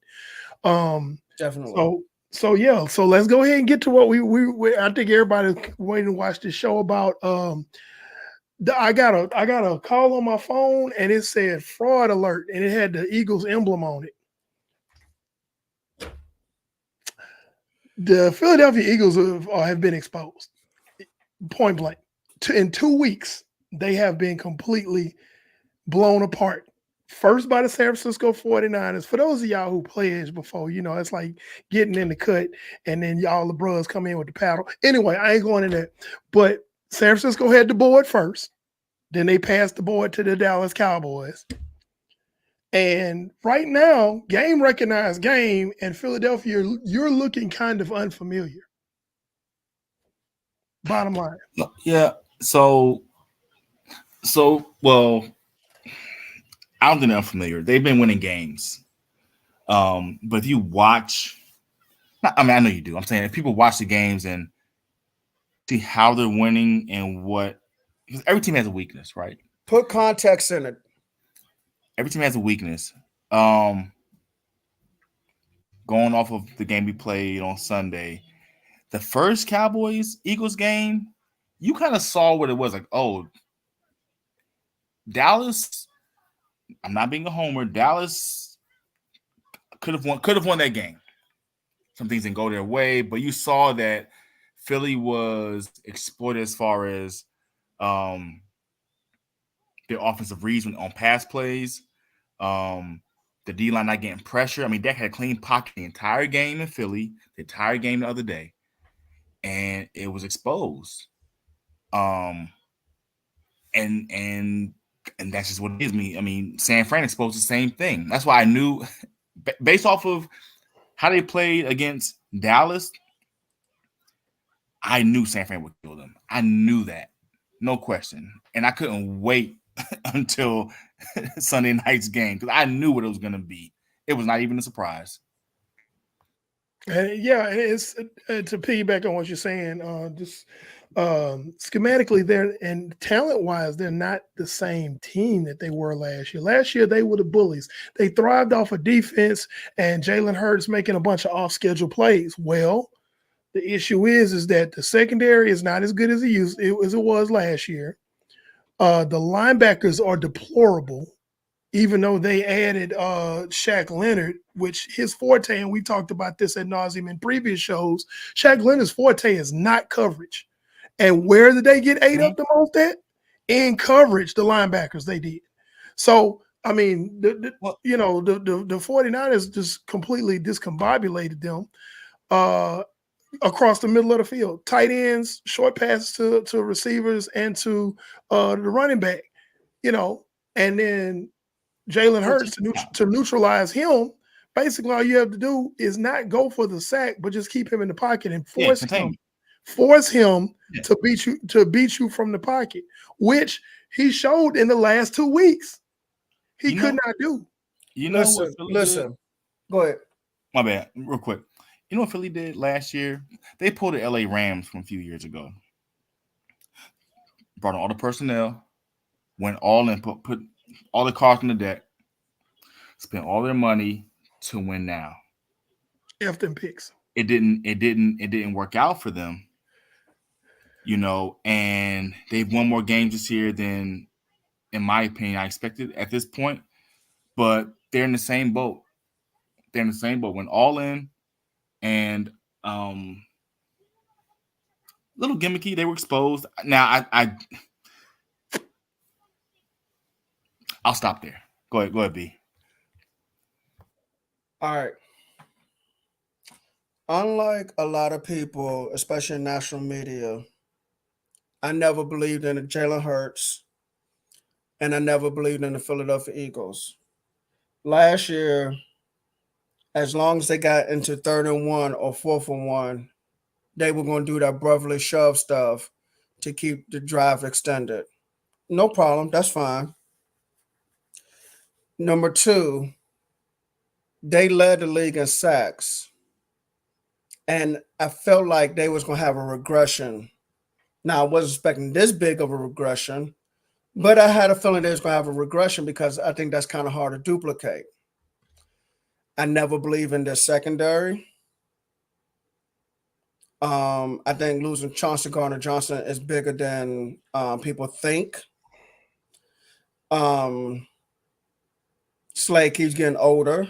Definitely. So yeah, so let's go ahead and get to what we I think everybody waiting to watch this show about. I got a call on my phone and it said fraud alert and it had the Eagles emblem on it. The Philadelphia Eagles have been exposed, point blank. In 2 weeks, they have been completely blown apart. First by the San Francisco 49ers. For those of y'all who pledged before, it's like getting in the cut and then y'all the bros come in with the paddle. Anyway, I ain't going in there. But San Francisco had the board first. Then they passed the board to the Dallas Cowboys. And right now, game recognized game, and Philadelphia, you're looking kind of unfamiliar. Bottom line. Yeah. So well, I don't think they're unfamiliar. They've been winning games. But if you watch, I know you do. I'm saying if people watch the games and see how they're winning and what, because every team has a weakness, right? Put context in it. Every team has a weakness. Going off of the game we played on Sunday, the first Cowboys-Eagles game, you kind of saw what it was like. Oh, Dallas, I'm not being a homer, Dallas could have won that game. Some things didn't go their way, but you saw that Philly was exploited as far as their offensive reads on pass plays. The D-line not getting pressure. I mean, Dak had a clean pocket the entire game in Philly, the entire game the other day, and it was exposed. And that's just what it is. I mean, San Fran exposed the same thing. That's why I knew, based off of how they played against Dallas, I knew San Fran would kill them. I knew that, no question. And I couldn't wait until Sunday night's game because I knew what it was going to be. It was not even a surprise. And yeah, it's to piggyback on what you're saying. Just schematically, they're and talent-wise, they're not the same team that they were last year. Last year, they were the bullies. They thrived off of defense and Jalen Hurts making a bunch of off-schedule plays. Well, the issue is that the secondary is not as good as it was last year. The linebackers are deplorable, even though they added Shaq Leonard, which his forte, and we talked about this ad nauseum in previous shows, Shaq Leonard's forte is not coverage. And where did they get ate up the most at? In coverage, the linebackers, they did. So, I mean, the 49ers just completely discombobulated them across the middle of the field. Tight ends, short passes to receivers and to the running back, and then Jalen Hurts to neutralize him. Basically, all you have to do is not go for the sack, but just keep him in the pocket and force him to beat you from the pocket, which he showed in the last 2 weeks. He could not do. Listen. Go ahead. My bad. Real quick. You know what Philly did last year? They pulled the LA Rams from a few years ago. Brought in all the personnel, went all in, put all the cards on the deck, spent all their money to win now. F them picks. It didn't work out for them. And they've won more games this year than, in my opinion, I expected at this point. But they're in the same boat. Went all in, and little gimmicky. They were exposed. Now I'll stop there. Go ahead, B. All right. Unlike a lot of people, especially in national media, I never believed in Jalen Hurts. and I never believed in the Philadelphia Eagles. Last year, as long as they got into 3rd and 1 or 4th and 1, they were going to do that brotherly shove stuff to keep the drive extended. No problem. That's fine. Number 2, they led the league in sacks. And I felt like they was going to have a regression. Now, I wasn't expecting this big of a regression, but I had a feeling they was going to have a regression because I think that's kind of hard to duplicate. I never believe in their secondary. I think losing Chauncey Gardner-Johnson is bigger than people think. Slay keeps getting older.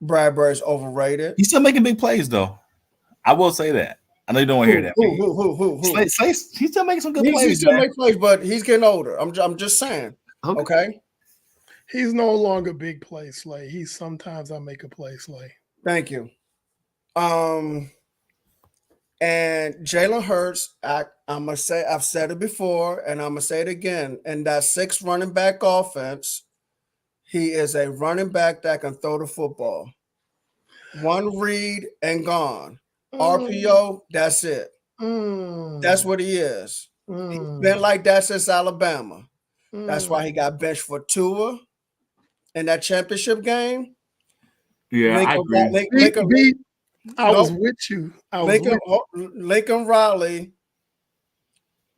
Bradbury's overrated. He's still making big plays, though. I will say that. I know you don't want to hear that. Who? Slay, he's still making some good plays. He still makes plays, but he's getting older. I'm just saying. Okay. He's no longer big play Slay. He's sometimes I make a play Slay. Thank you. And Jalen Hurts, I'm gonna say I've said it before, and I'm gonna say it again. In that 6 running back offense, he is a running back that can throw the football. 1 read and gone. RPO, that's it. That's what he is. He's been like that since Alabama. That's why he got benched for Tua in that championship game. Yeah, I agree. I was with you. Lincoln Riley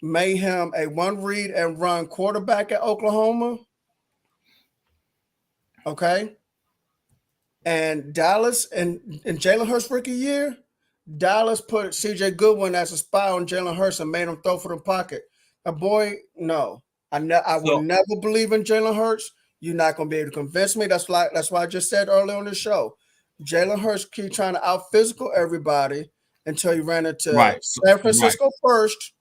made him a 1 read and run quarterback at Oklahoma. Okay. And Dallas and Jalen Hurts rookie year, Dallas put CJ Goodwin as a spy on Jalen Hurts and made him throw for the pocket. Boy, no. I will never believe in Jalen Hurts. You're not going to be able to convince me. That's why I just said earlier on the show. Jalen Hurts keep trying to out-physical everybody until he ran into San Francisco first,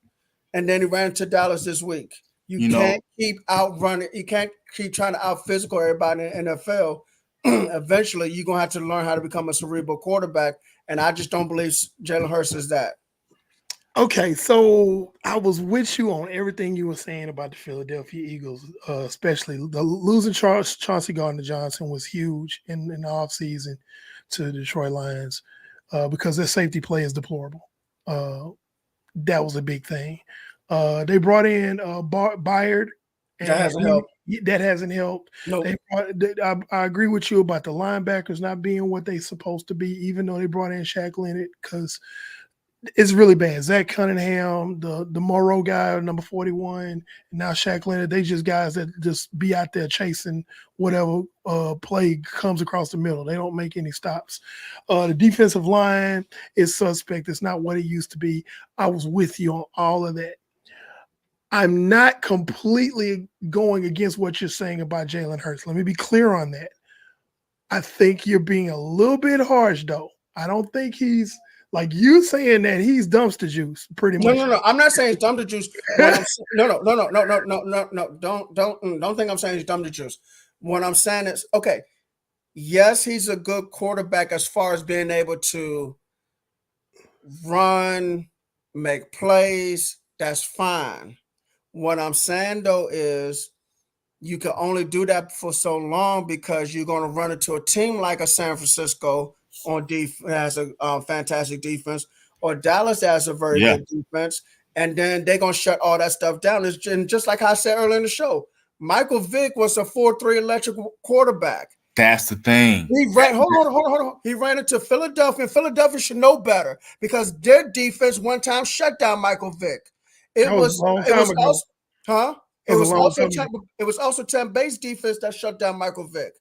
and then he ran into Dallas this week. You can't keep outrunning. You can't keep trying to out-physical everybody in the NFL. Eventually, you're going to have to learn how to become a cerebral quarterback, and I just don't believe Jalen Hurts is that. Okay, so I was with you on everything you were saying about the Philadelphia Eagles, especially the losing Chauncey Gardner-Johnson was huge in the offseason to the Detroit Lions because their safety play is deplorable. That was a big thing. They brought in Byard. That hasn't helped. That hasn't helped. Nope. I agree with you about the linebackers not being what they're supposed to be, even though they brought in Shaq Leonard, because it's really bad. Zach Cunningham, the Morrow guy, number 41, and now Shaq Leonard, they just guys that just be out there chasing whatever play comes across the middle. They don't make any stops. The defensive line is suspect. It's not what it used to be. I was with you on all of that. I'm not completely going against what you're saying about Jalen Hurts. Let me be clear on that. I think you're being a little bit harsh, though. I don't think he's like you saying that he's dumpster juice, pretty much. No. I'm not saying he's dumpster juice. No. Don't think I'm saying he's dumpster juice. What I'm saying is, okay, yes, he's a good quarterback as far as being able to run, make plays. That's fine. What I'm saying, though, is you can only do that for so long because you're going to run into a team like a San Francisco on has a fantastic defense, or Dallas has a very good defense, and then they're going to shut all that stuff down. And just like I said earlier in the show, Michael Vick was a 4-3 electric quarterback. That's the thing. He ran. Hold on. He ran into Philadelphia, and Philadelphia should know better because their defense one time shut down Michael Vick. It was also Tampa Bay's defense that shut down Michael Vick.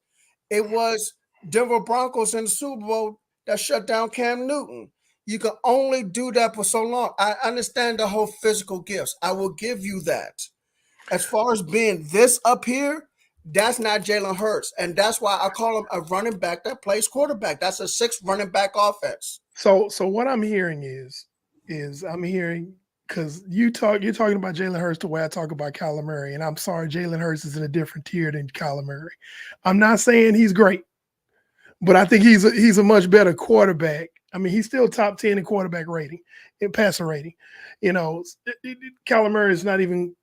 It was Denver Broncos in the Super Bowl that shut down Cam Newton. You can only do that for so long. I understand the whole physical gifts. I will give you that. As far as being this up here, that's not Jalen Hurts. And that's why I call him a running back that plays quarterback. That's a 6 running back offense. So what I'm hearing is I'm hearing because you're talking about Jalen Hurts the way I talk about Kyler Murray. And I'm sorry, Jalen Hurts is in a different tier than Kyler Murray. I'm not saying he's great, but I think he's a much better quarterback. I mean, he's still top 10 in quarterback rating, in passer rating. You know, Kyler Murray is not even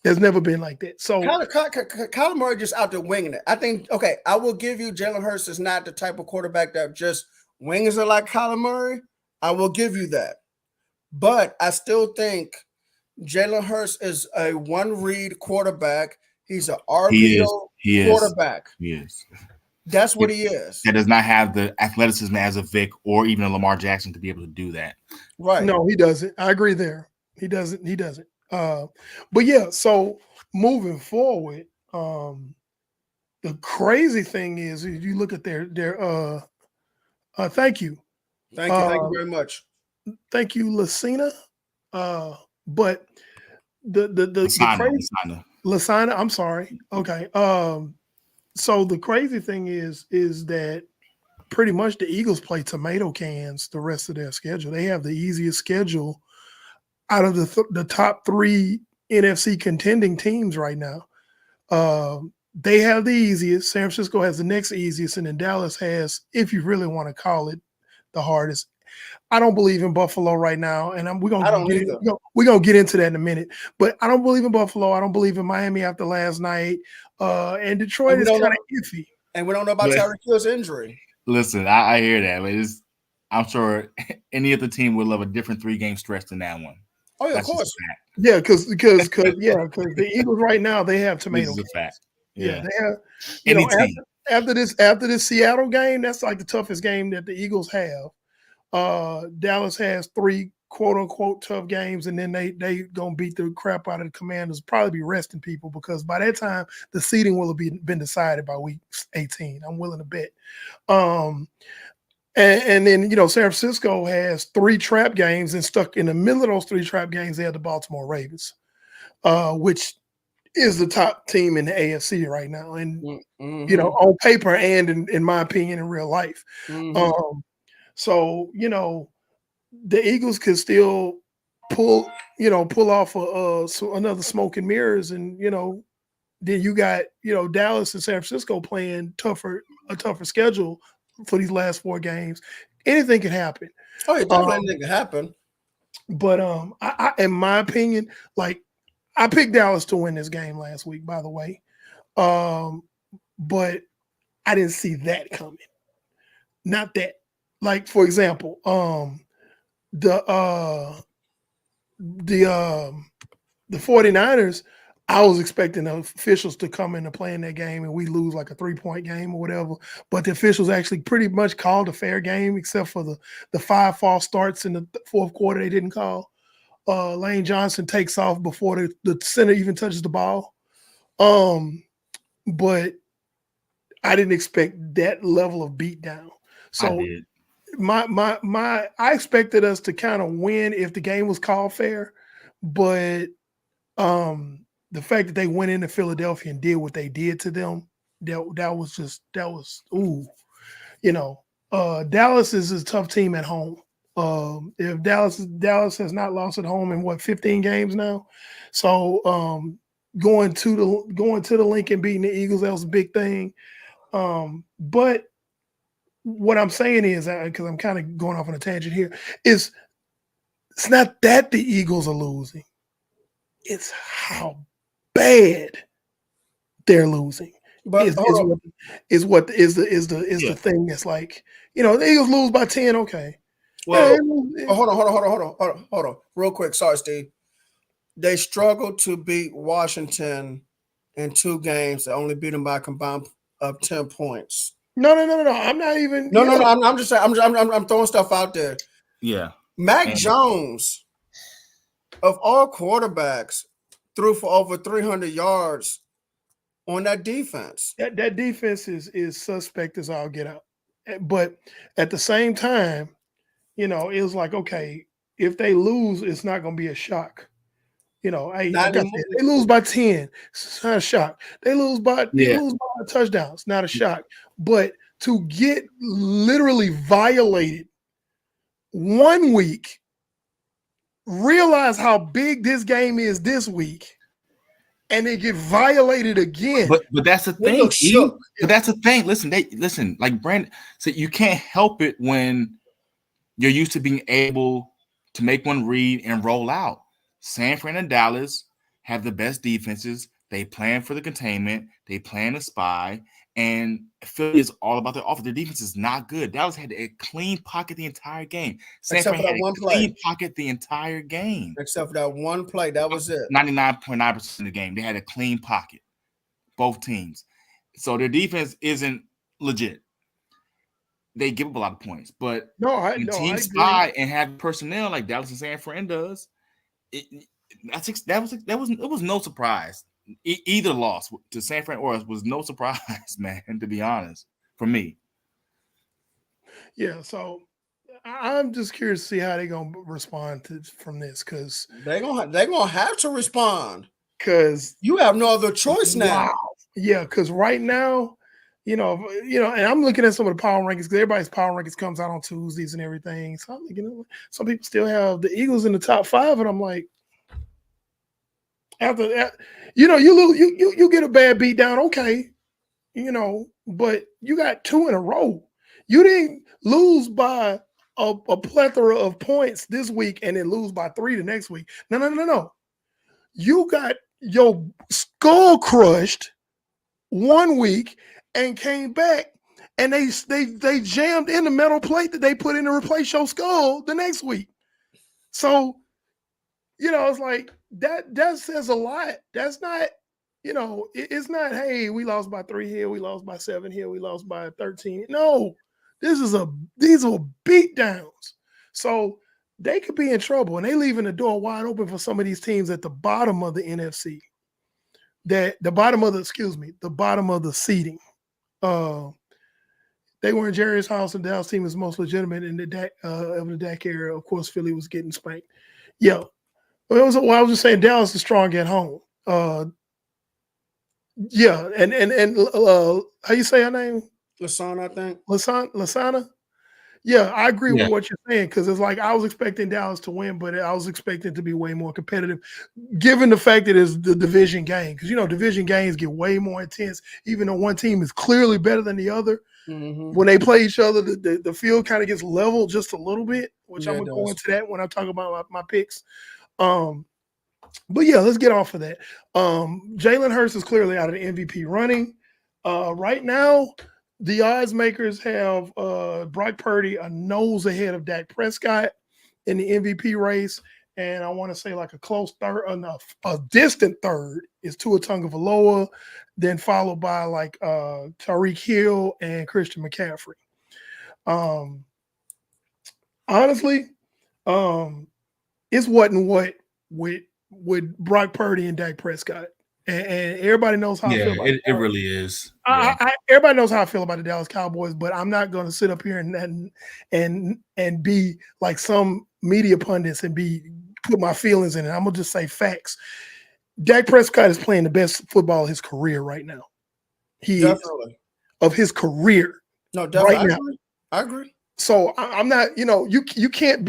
There's never been like that. So Kyler Murray just out there winging it. I think, okay, I will give you Jalen Hurts is not the type of quarterback that just wings it like Kyler Murray. I will give you that. But I still think Jalen Hurts is a one-read quarterback. He's an RPO quarterback. He is. That's what he is. That does not have the athleticism as a Vic or even a Lamar Jackson to be able to do that. Right. No, he doesn't. I agree there. He doesn't. But yeah, so moving forward, the crazy thing is if you look at their thank you. Thank you very much. Thank you, Lucina. But the crazy Lasana, I'm sorry. Okay. So the crazy thing is that pretty much the Eagles play tomato cans the rest of their schedule. They have the easiest schedule out of the top 3 NFC contending teams right now. They have the easiest. San Francisco has the next easiest, and then Dallas has, if you really want to call it, the hardest. I don't believe in Buffalo right now, and we're gonna get into that in a minute. But I don't believe in Buffalo. I don't believe in Miami after last night. And Detroit is kind of iffy. And we don't know about Tyreek Hill's injury. Listen, I hear that, but I'm sure any other team would love a different 3-game stretch than that one. Oh yeah, of course. Yeah, because the Eagles right now they have tomato. This is a fact. Yeah, they have. After this Seattle game, that's like the toughest game that the Eagles have. Dallas has 3 quote unquote tough games, and then they gonna beat the crap out of the Commanders. Probably be resting people because by that time the seeding will have been decided by week 18. I'm willing to bet. And then San Francisco has 3 trap games, and stuck in the middle of those 3 trap games, they have the Baltimore Ravens, which is the top team in the AFC right now, and on paper and in my opinion in real life. So, the Eagles could still pull off another smoke and mirrors. And, then you got, Dallas and San Francisco playing a tougher schedule for these last 4 games. Anything can happen. Oh, yeah, definitely anything can happen. But I in my opinion, like I picked Dallas to win this game last week, by the way. But I didn't see that coming. Not that. Like, for example, the 49ers, I was expecting the officials to come into play in that game and we lose like a 3-point game or whatever. But the officials actually pretty much called a fair game, except for the 5 false starts in the 4th quarter they didn't call. Lane Johnson takes off before the center even touches the ball. But I didn't expect that level of beatdown. So I expected us to kind of win if the game was called fair, but the fact that they went into Philadelphia and did what they did to them, Dallas is a tough team at home. If Dallas has not lost at home in 15 games now, so going to the link and beating the Eagles, that was a big thing. But what I'm saying is, because I'm kind of going off on a tangent here, is it's not that the Eagles are losing; it's how bad they're losing. But is the thing that's like, the Eagles lose by 10, okay. Well, hold on, real quick. Sorry, Steve. They struggled to beat Washington in 2 games. They only beat them by a combined of 10 points. No. I'm not even. No. I'm just saying. I'm throwing stuff out there. Yeah. Mac Jones, of all quarterbacks, threw for over 300 yards on that defense. That defense is suspect as all get out. But at the same time, it was like, okay, if they lose, it's not going to be a shock. They lose by 10. It's not a shock. They lose by a touchdown. It's not a shock. But to get literally violated 1 week, realize how big this game is this week, and they get violated again. But that's the thing. But that's the thing. Listen. Like Brandon said, you can't help it when you're used to being able to make one read and roll out. San Fran and Dallas have the best defenses. They plan for the containment. They plan to spy. And Philly is all about their offense. Their defense is not good. Dallas had a clean pocket the entire game. San Except Fran for had that a one clean play. pocket the entire game. Except for that one play. That was it. 99.9% of the game. They had a clean pocket. Both teams. So their defense isn't legit. They give up a lot of points. But when teams spy and have personnel like Dallas and San Fran does, it was no surprise. Either loss to San Fran or us was no surprise, man, to be honest, for me. Yeah, so I'm just curious to see how they're gonna respond from this, because they're gonna have to respond, because you have no other choice now. Wow. Yeah, because right now, and I'm looking at some of the power rankings, because everybody's power rankings comes out on Tuesdays and everything. So I'm looking at, some people still have the Eagles in the top 5, and I'm like, after that, you lose, you get a bad beat down, okay, but you got 2 in a row. You didn't lose by a plethora of points this week and then lose by 3 the next week. No. You got your skull crushed one week and came back, and they jammed in the metal plate that they put in to replace your skull the next week. So, it's like that says a lot. That's not, it's not, hey, we lost by 3 here, we lost by 7 here, we lost by 13. No, these are beat downs. So they could be in trouble, and they leaving the door wide open for some of these teams at the bottom of the NFC. The bottom of the seeding. They were in Jerry's house, and Dallas team is most legitimate in the Dak era. Of course, Philly was getting spanked. Yeah. I was just saying Dallas is strong at home. Yeah, and how you say her name? Lasana, I think. Lasana? Yeah, I agree with what you're saying, because it's like I was expecting Dallas to win, but I was expecting it to be way more competitive, given the fact that it's the division game. Because, division games get way more intense, even though one team is clearly better than the other. Mm-hmm. When they play each other, the field kind of gets leveled just a little bit, which I'm going to go into that when I talk about my picks. But yeah, let's get off of that. Jalen Hurts is clearly out of the MVP running. Right now, the odds makers have Brock Purdy a nose ahead of Dak Prescott in the MVP race. And I want to say like a close third, a distant third is Tua Tagovailoa, then followed by like Tyreek Hill and Christian McCaffrey. Honestly, it's wasn't what with Brock Purdy and Dak Prescott. And everybody knows how I feel about it really is. Everybody knows how I feel about the Dallas Cowboys, but I'm not going to sit up here and be like some media pundits and put my feelings in it. I'm going to just say facts. Dak Prescott is playing the best football of his career right now. He definitely is, of his career. No, definitely. Right I agree. So I'm not, you can't,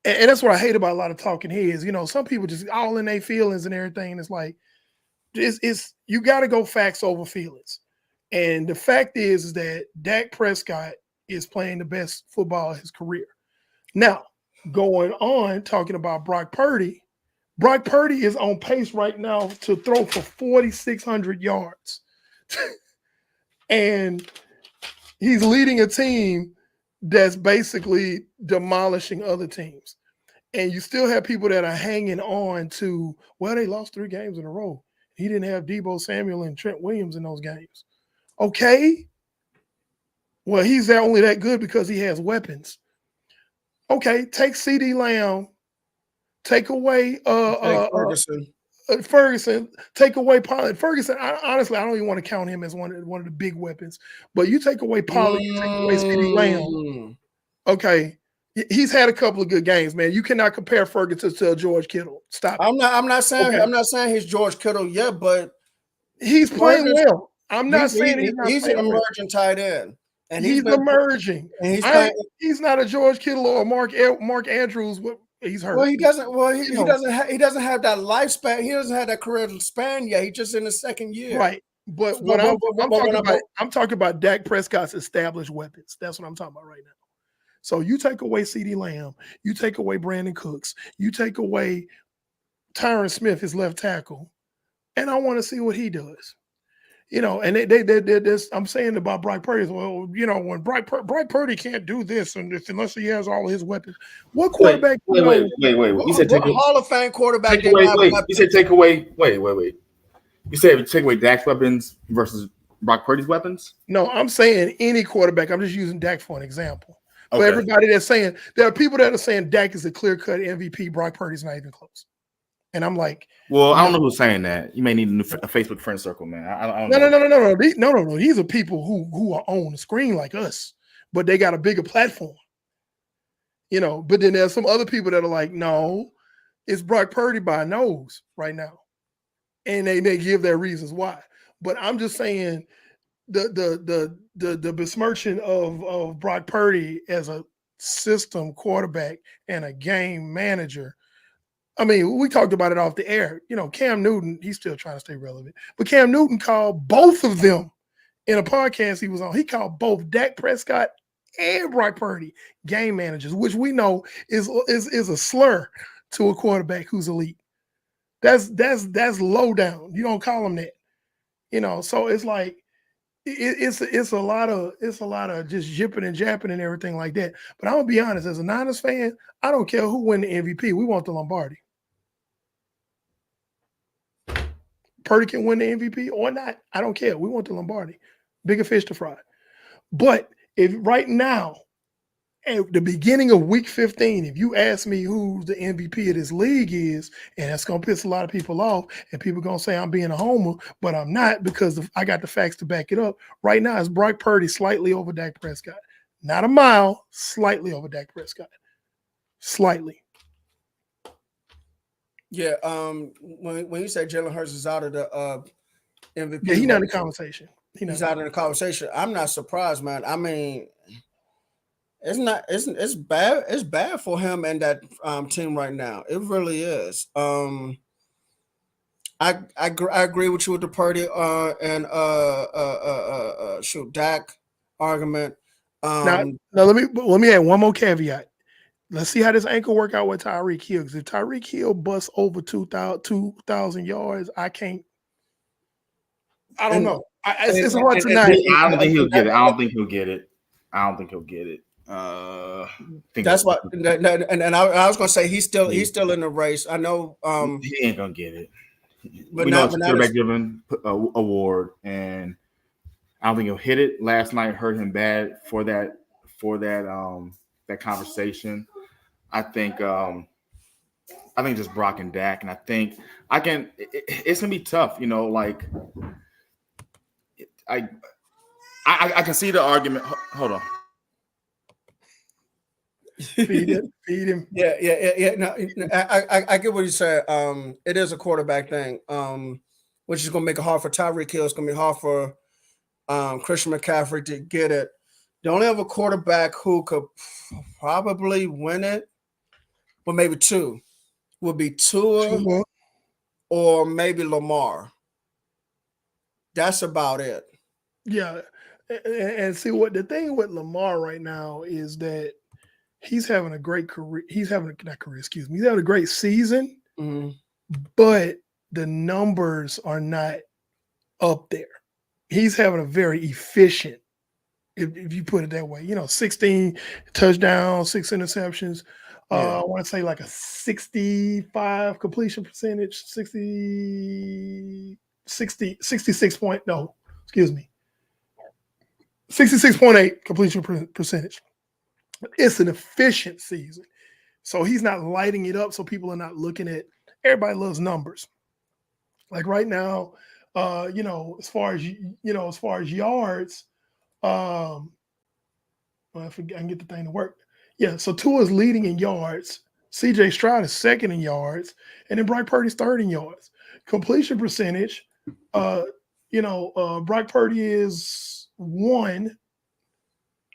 and that's what I hate about a lot of talking heads. Some people just all in their feelings and everything. And it's like, it's you got to go facts over feelings. And the fact is that Dak Prescott is playing the best football of his career. Now, going on, talking about Brock Purdy is on pace right now to throw for 4,600 yards. And he's leading a team that's basically demolishing other teams. And you still have people that are hanging on to, well, they lost 3 games in a row. He didn't have Deebo Samuel and Trent Williams in those games. Okay. Well, he's only that good because he has weapons. Okay, take CeeDee Lamb, take away Ferguson, take away Pollard. Ferguson, honestly, I don't even want to count him as one of the big weapons. But you take away Pollard, you take away CeeDee Lamb. Okay, he's had a couple of good games, man. You cannot compare Ferguson to George Kittle. Stop. I'm not saying he's George Kittle yet, but he's playing well. I'm not saying he's an emerging tight end. And he's emerging. And he's not a George Kittle or Mark Andrews. He's hurt. Well, he doesn't have that lifespan. He doesn't have that career span yet. He's just in the second year. Right. But I'm talking about Dak Prescott's established weapons. That's what I'm talking about right now. So you take away CeeDee Lamb, you take away Brandon Cooks, you take away Tyron Smith, his left tackle, and I want to see what he does. And I'm saying about Brock Purdy. Well, when Brock Purdy can't do this unless he has all of his weapons. What quarterback? Wait. You said take Hall of Fame quarterback. take away. Wait, you said take away. Wait. You said take away Dak's weapons versus Brock Purdy's weapons? No, I'm saying any quarterback. I'm just using Dak for an example. Okay. For everybody that's saying, there are people that are saying Dak is a clear-cut MVP. Brock Purdy's not even close. And I'm like, well, I don't know who's saying that. You may need a Facebook friend circle, man. I don't know. No. These are people who are on the screen like us, but they got a bigger platform. But then there's some other people that are like, no, it's Brock Purdy by a nose right now. And they give their reasons why. But I'm just saying the besmirching of Brock Purdy as a system quarterback and a game manager. I mean, we talked about it off the air. Cam Newton, he's still trying to stay relevant. But Cam Newton called both of them in a podcast he was on. He called both Dak Prescott and Brock Purdy game managers, which we know is a slur to a quarterback who's elite. That's low down. You don't call them that. So it's like it's a lot of just jipping and japping and everything like that. But I'm gonna be honest, as a Niners fan, I don't care who win the MVP. We want the Lombardi. Purdy can win the MVP or not. I don't care. We want the Lombardi. Bigger fish to fry. But if right now, at the beginning of week 15, if you ask me who the MVP of this league is, and that's going to piss a lot of people off, and people going to say I'm being a homer, but I'm not because I got the facts to back it up. Right now, it's Brock Purdy slightly over Dak Prescott. Not a mile, slightly over Dak Prescott. Slightly. Yeah, when you say Jalen Hurts is out of the MVP, yeah, he's not in the conversation. He's out of the conversation. I'm not surprised, man. I mean, it's bad. It's bad for him and that team right now. It really is. I agree with you with the Purdy and Dak argument. Now let me add one more caveat. Let's see how this ankle work out with Tyreek Hill. Because if Tyreek Hill busts over 2,000 yards, I don't know. It's hard tonight. I don't think he'll get it. That's what. And I was gonna say he's still in the race. I know. He ain't gonna get it. But we know it's a quarterback-given award, and I don't think he'll hit it. Last night hurt him bad for that conversation. I think just Brock and Dak, and I think it's gonna be tough. I can see the argument. Hold on. Feed him. Yeah. No, I get what you said. It is a quarterback thing, which is gonna make it hard for Tyreek Hill. It's gonna be hard for Christian McCaffrey to get it. The only other quarterback who could probably win it, well, maybe two, would be Tua or maybe Lamar. That's about it. Yeah. And see what the thing with Lamar right now is that he's having a great career. He's having a great season, but the numbers are not up there. He's having a very efficient, if you put it that way, 16 touchdowns, 6 interceptions. I want to say like a 65 completion percentage, 66.8 completion percentage. It's an efficient season. So he's not lighting it up. So people are not looking at, everybody loves numbers. Like right now, as far as yards, I can get the thing to work. Yeah, so Tua's leading in yards. CJ Stroud is second in yards, and then Brock Purdy's third in yards. Completion percentage, Brock Purdy is 1.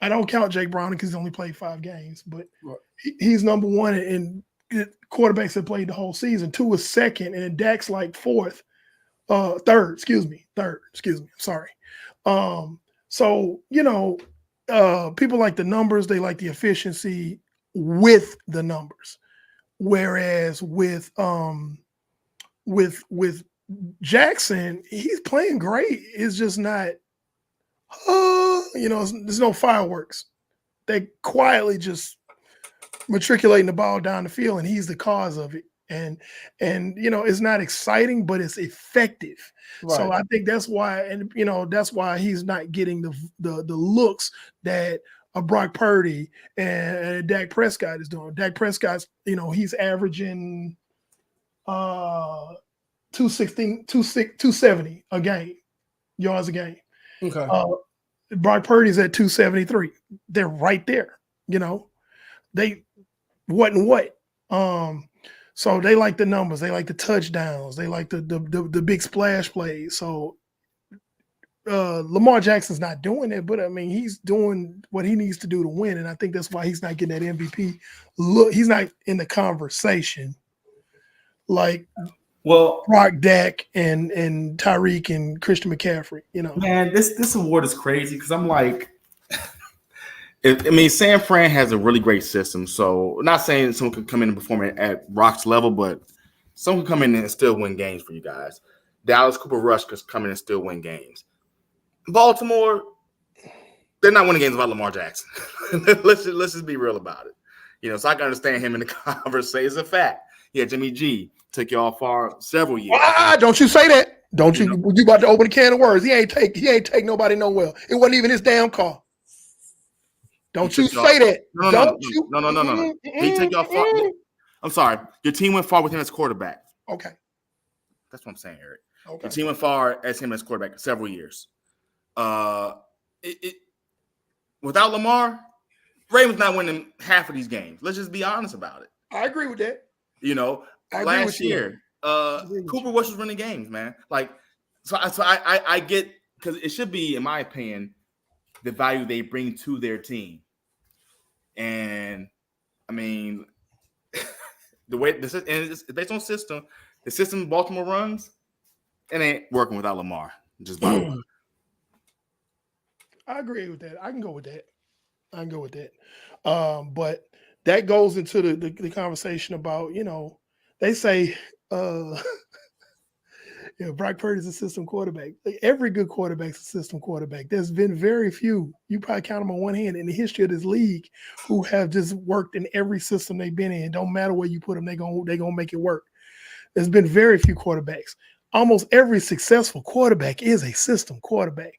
I don't count Jake Browning because he's only played 5 games, but he's number 1 in quarterbacks that played the whole season. Tua's second, and then Dak's like third. Excuse me. Sorry. So people like the numbers, they like the efficiency with the numbers. Whereas with with Jackson, he's playing great. It's just not, there's no fireworks. They quietly just matriculating the ball down the field, and he's the cause of it. And it's not exciting, but it's effective. Right. So I think that's why, and that's why he's not getting the looks that a Brock Purdy and Dak Prescott is doing. Dak Prescott's, he's averaging 270 a game, yards a game. Okay. Brock Purdy's at 273. They're right there. They wasn't what. So they like the numbers. They like the touchdowns. They like the big splash plays. So Lamar Jackson's not doing it, but I mean, he's doing what he needs to do to win. And I think that's why he's not getting that MVP look. He's not in the conversation like Brock, Dak, and Tyreek and Christian McCaffrey. Man, this award is crazy because I'm like, San Fran has a really great system. So, not saying someone could come in and perform at Brock's level, but someone could come in and still win games for you guys. Dallas, Cooper Rush could come in and still win games. Baltimore, they're not winning games without Lamar Jackson. let's just be real about it. So I can understand him in the conversation. It's a fact. Yeah, Jimmy G took y'all far several years. Don't you say that? Don't you? You about to open a can of words? He ain't take nobody nowhere. It wasn't even his damn car. Don't you say that? No. He took y'all far. I'm sorry. Your team went far with him as quarterback. Okay. That's what I'm saying, Eric. Okay. Your team went far as him as quarterback several years. Without Lamar, Ravens not winning half of these games. Let's just be honest about it. I agree with that. Last year, Cooper Rush was winning games, man. So I get, because it should be, in my opinion, the value they bring to their team. And I mean, the way this is, and it's based on system. The system Baltimore runs, it ain't working without Lamar. Just by the way. I agree with that. I can go with that. But that goes into the conversation about, they say Brock Purdy's a system quarterback. Every good quarterback's a system quarterback. There's been very few, you probably count them on one hand in the history of this league, who have just worked in every system they've been in. It don't matter where you put them, they're gonna make it work. There's been very few quarterbacks. Almost every successful quarterback is a system quarterback.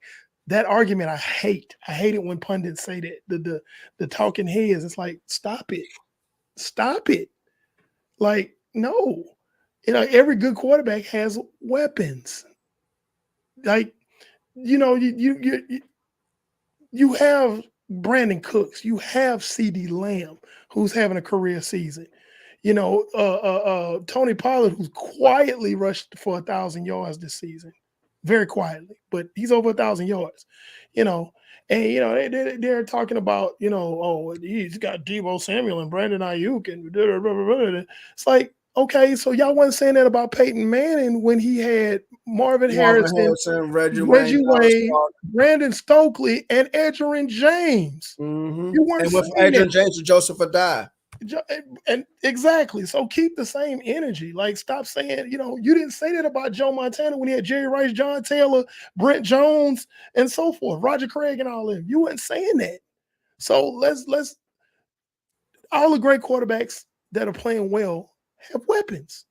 That argument I hate. I hate it when pundits say that. The talking heads, it's like, stop it. Like, no. Every good quarterback has weapons. Like, you have Brandon Cooks, you have CD Lamb, who's having a career season. Tony Pollard, who's quietly rushed for 1,000 yards this season, very quietly, but he's over 1,000 yards. And they're talking about, he's got Deebo Samuel and Brandon Ayuk and blah, blah, blah, blah. It's like, okay, so y'all wasn't saying that about Peyton Manning when he had Marvin Harrison, Reggie Wayne, Brandon Stokely, and Edgerrin James. Mm-hmm. You weren't and with Edgerrin James and Joseph Adai. And exactly. So keep the same energy. Like, stop saying, you didn't say that about Joe Montana when he had Jerry Rice, John Taylor, Brent Jones, and so forth, Roger Craig and all of them. You weren't saying that. So let's all the great quarterbacks that are playing well have weapons.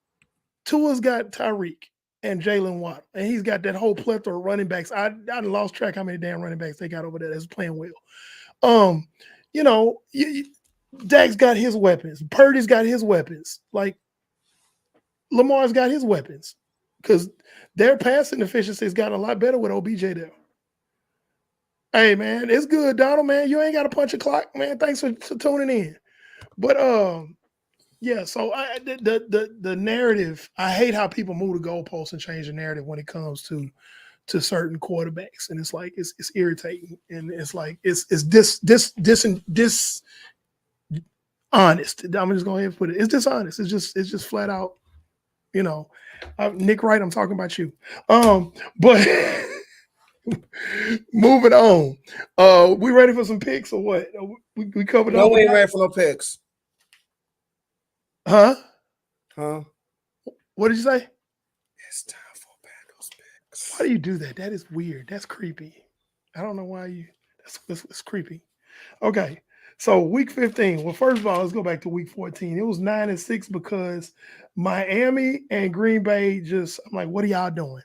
Tua's got Tyreek and Jalen Watt, and he's got that whole plethora of running backs. I lost track how many damn running backs they got over there that's playing well. Dak's got his weapons. Purdy's got his weapons. Like, Lamar's got his weapons, because their passing efficiency has gotten a lot better with OBJ there. Hey, man, it's good, Donald, man. You ain't got to punch a clock, man. Thanks for tuning in. But yeah, so the narrative, I hate how people move the goalposts and change the narrative when it comes to certain quarterbacks. And it's like, it's irritating. And it's like, it's honest. I'm just going to go ahead and put it. It's dishonest. It's just flat out, Nick Wright, I'm talking about you. But moving on. We ready for some picks or what? We covered No, we ain't ready for no picks. Huh? Huh? What did you say? It's time for Pando's picks. Why do you do that? That is weird. That's creepy. I don't know why you. That's creepy. Okay, so week 15. Well, first of all, let's go back to week 14. It was 9-6 because Miami and Green Bay just. I'm like, what are y'all doing?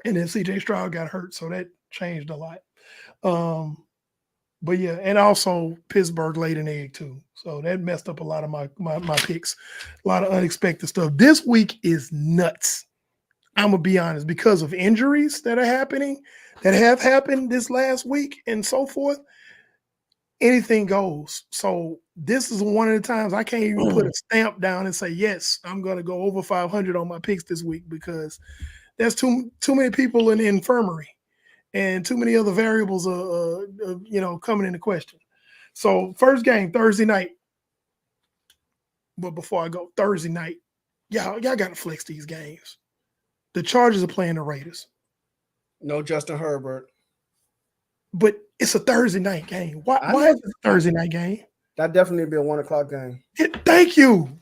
And then CJ Stroud got hurt, so that changed a lot. But yeah, and also Pittsburgh laid an egg too, so that messed up a lot of my picks. A lot of unexpected stuff. This week is nuts. I'm gonna be honest, because of injuries that have happened this last week and so forth. Anything goes. So this is one of the times I can't even put a stamp down and say yes, I'm gonna go over 500 on my picks this week because there's too many people in the infirmary and too many other variables coming into question. So first game Thursday night. But before I go, Thursday night, y'all gotta flex these games. The Chargers are playing the Raiders. No Justin Herbert. But it's a Thursday night game. Why is it a Thursday night game? That definitely be a 1 o'clock game. Yeah, thank you.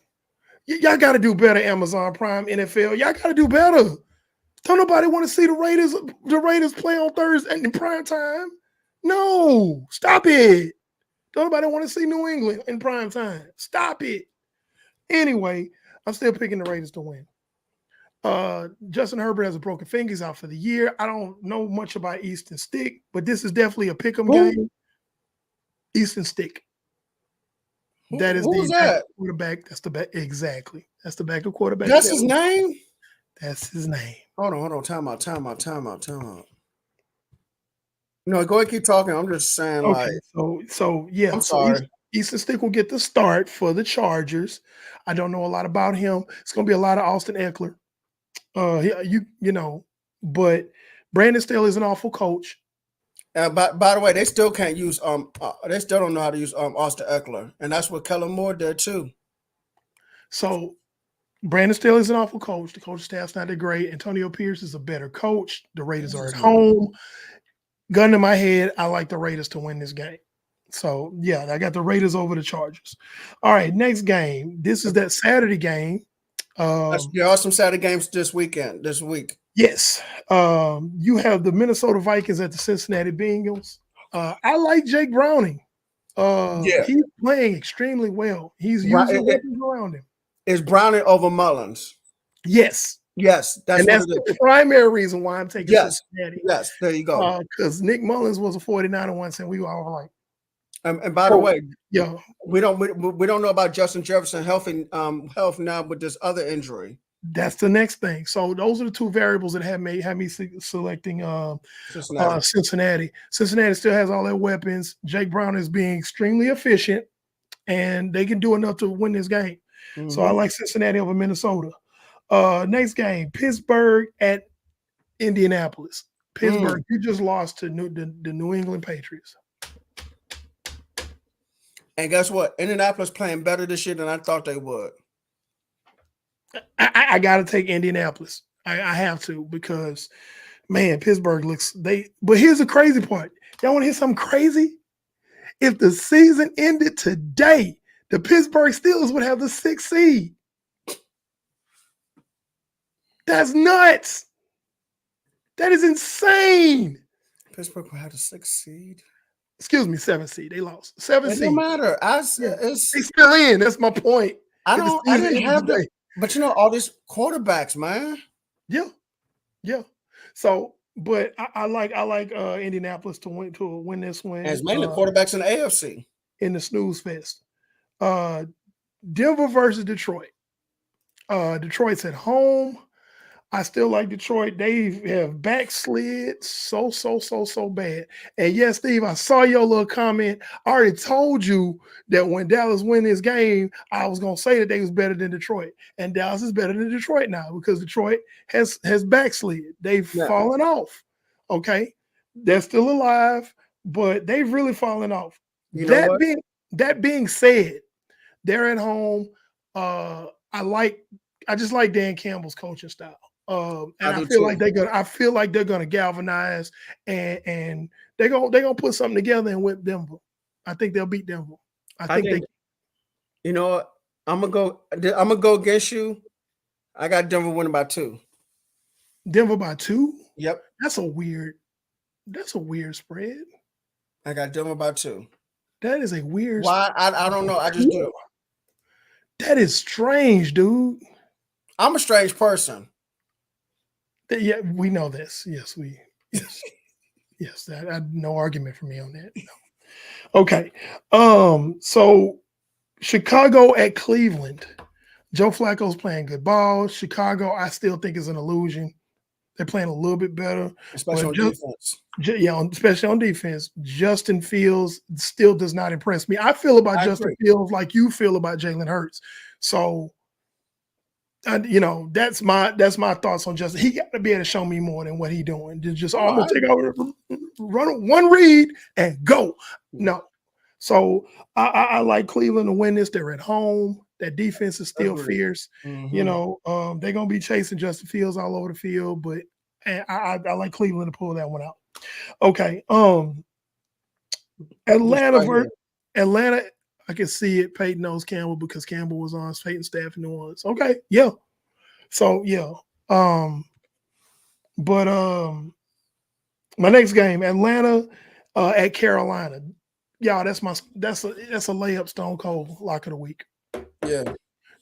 Y'all got to do better, Amazon Prime, NFL. Y'all got to do better. Don't nobody want to see the Raiders play on Thursday in prime time. No, stop it. Don't nobody want to see New England in prime time. Stop it. Anyway, I'm still picking the Raiders to win. Justin Herbert has a broken finger. He's out for the year. I don't know much about Easton Stick, but this is definitely a pick'em game. Easton Stick. That is the that? quarterback. That's the back. Exactly. That's the backup quarterback. That's his name? That's his name. Hold on. Time out. No, go ahead, keep talking. I'm just saying, Okay, so yeah. I'm sorry. Easton Stick will get the start for the Chargers. I don't know a lot about him. It's going to be a lot of Austin Eckler. But Brandon Staley is an awful coach. By the way, they still can't use they still don't know how to use Austin Eckler, and that's what Kellen Moore did too. So Brandon Staley is an awful coach. The coaching staff's not that great. Antonio Pierce is a better coach. The Raiders are at home. Gun to my head, I like the Raiders to win this game. So yeah, I got the Raiders over the Chargers. All right, next game. This is that Saturday game. There are some Saturday games this week. Yes. You have the Minnesota Vikings at the Cincinnati Bengals. I like Jake Browning. He's playing extremely well. He's using weapons around him. Is Browning over Mullins? Yes. That's the primary reason why I'm taking Cincinnati. Yes, there you go. Because Nick Mullins was a 49 once, and we were all like. And by the way, we don't know about Justin Jefferson health now with this other injury. That's the next thing. So those are the two variables that have me selecting Cincinnati. Cincinnati still has all their weapons. Jake Brown is being extremely efficient, and they can do enough to win this game. Mm-hmm. So I like Cincinnati over Minnesota. Next game, Pittsburgh at Indianapolis. Pittsburgh, you just lost to the New England Patriots. And guess what? Indianapolis playing better this year than I thought they would. I got to take Indianapolis. I have to because, man, Pittsburgh looks But here's the crazy part. Y'all want to hear something crazy? If the season ended today, the Pittsburgh Steelers would have the 6th seed. That's nuts. That is insane. Pittsburgh will have the 6th seed. Excuse me, 7th seed. They lost. 7th seed. It don't matter. They still in. That's my point. I didn't have that. But all these quarterbacks, man. Yeah. So, but I like Indianapolis to win this one. And it's mainly quarterbacks in the AFC. In the snooze fest. Denver versus Detroit. Detroit's at home. I still like Detroit. They have backslid so bad. And yes, Steve, I saw your little comment. I already told you that when Dallas win this game, I was going to say that they was better than Detroit. And Dallas is better than Detroit now because Detroit has backslid. They've fallen off. Okay? They're still alive, but they've really fallen off. That being said, they're at home. I just like Dan Campbell's coaching style. And I feel like they're gonna galvanize and they're gonna put something together and whip Denver. I think they'll beat Denver. I think they. You know what? I'm gonna go against you, I got Denver winning by 2. Denver by 2. Yep. That's a weird spread. I got Denver by 2. That is a weird. Why? I don't know. I just do. That is strange, dude. I'm a strange person. Yeah, we know this. Yes, yes. That no argument for me on that. No. Okay. So Chicago at Cleveland. Joe Flacco's playing good ball. Chicago, I still think is an illusion. They're playing a little bit better, especially on defense. Especially on defense. Justin Fields still does not impress me. I feel about Justin Fields like you feel about Jalen Hurts. So, that's my thoughts on Justin. He got to be able to show me more than what he's doing. Just almost take over, run one read and go. No. So I like Cleveland to win this. They're at home. That defense is still fierce. Mm-hmm. They're gonna be chasing Justin Fields all over the field, but I like Cleveland to pull that one out. Okay. Atlanta. I can see it. Peyton knows Campbell because Campbell was on Peyton's staff in New Orleans. Okay, yeah. So yeah. But my next game, Atlanta at Carolina. Y'all, that's a layup, stone cold lock of the week. Yeah.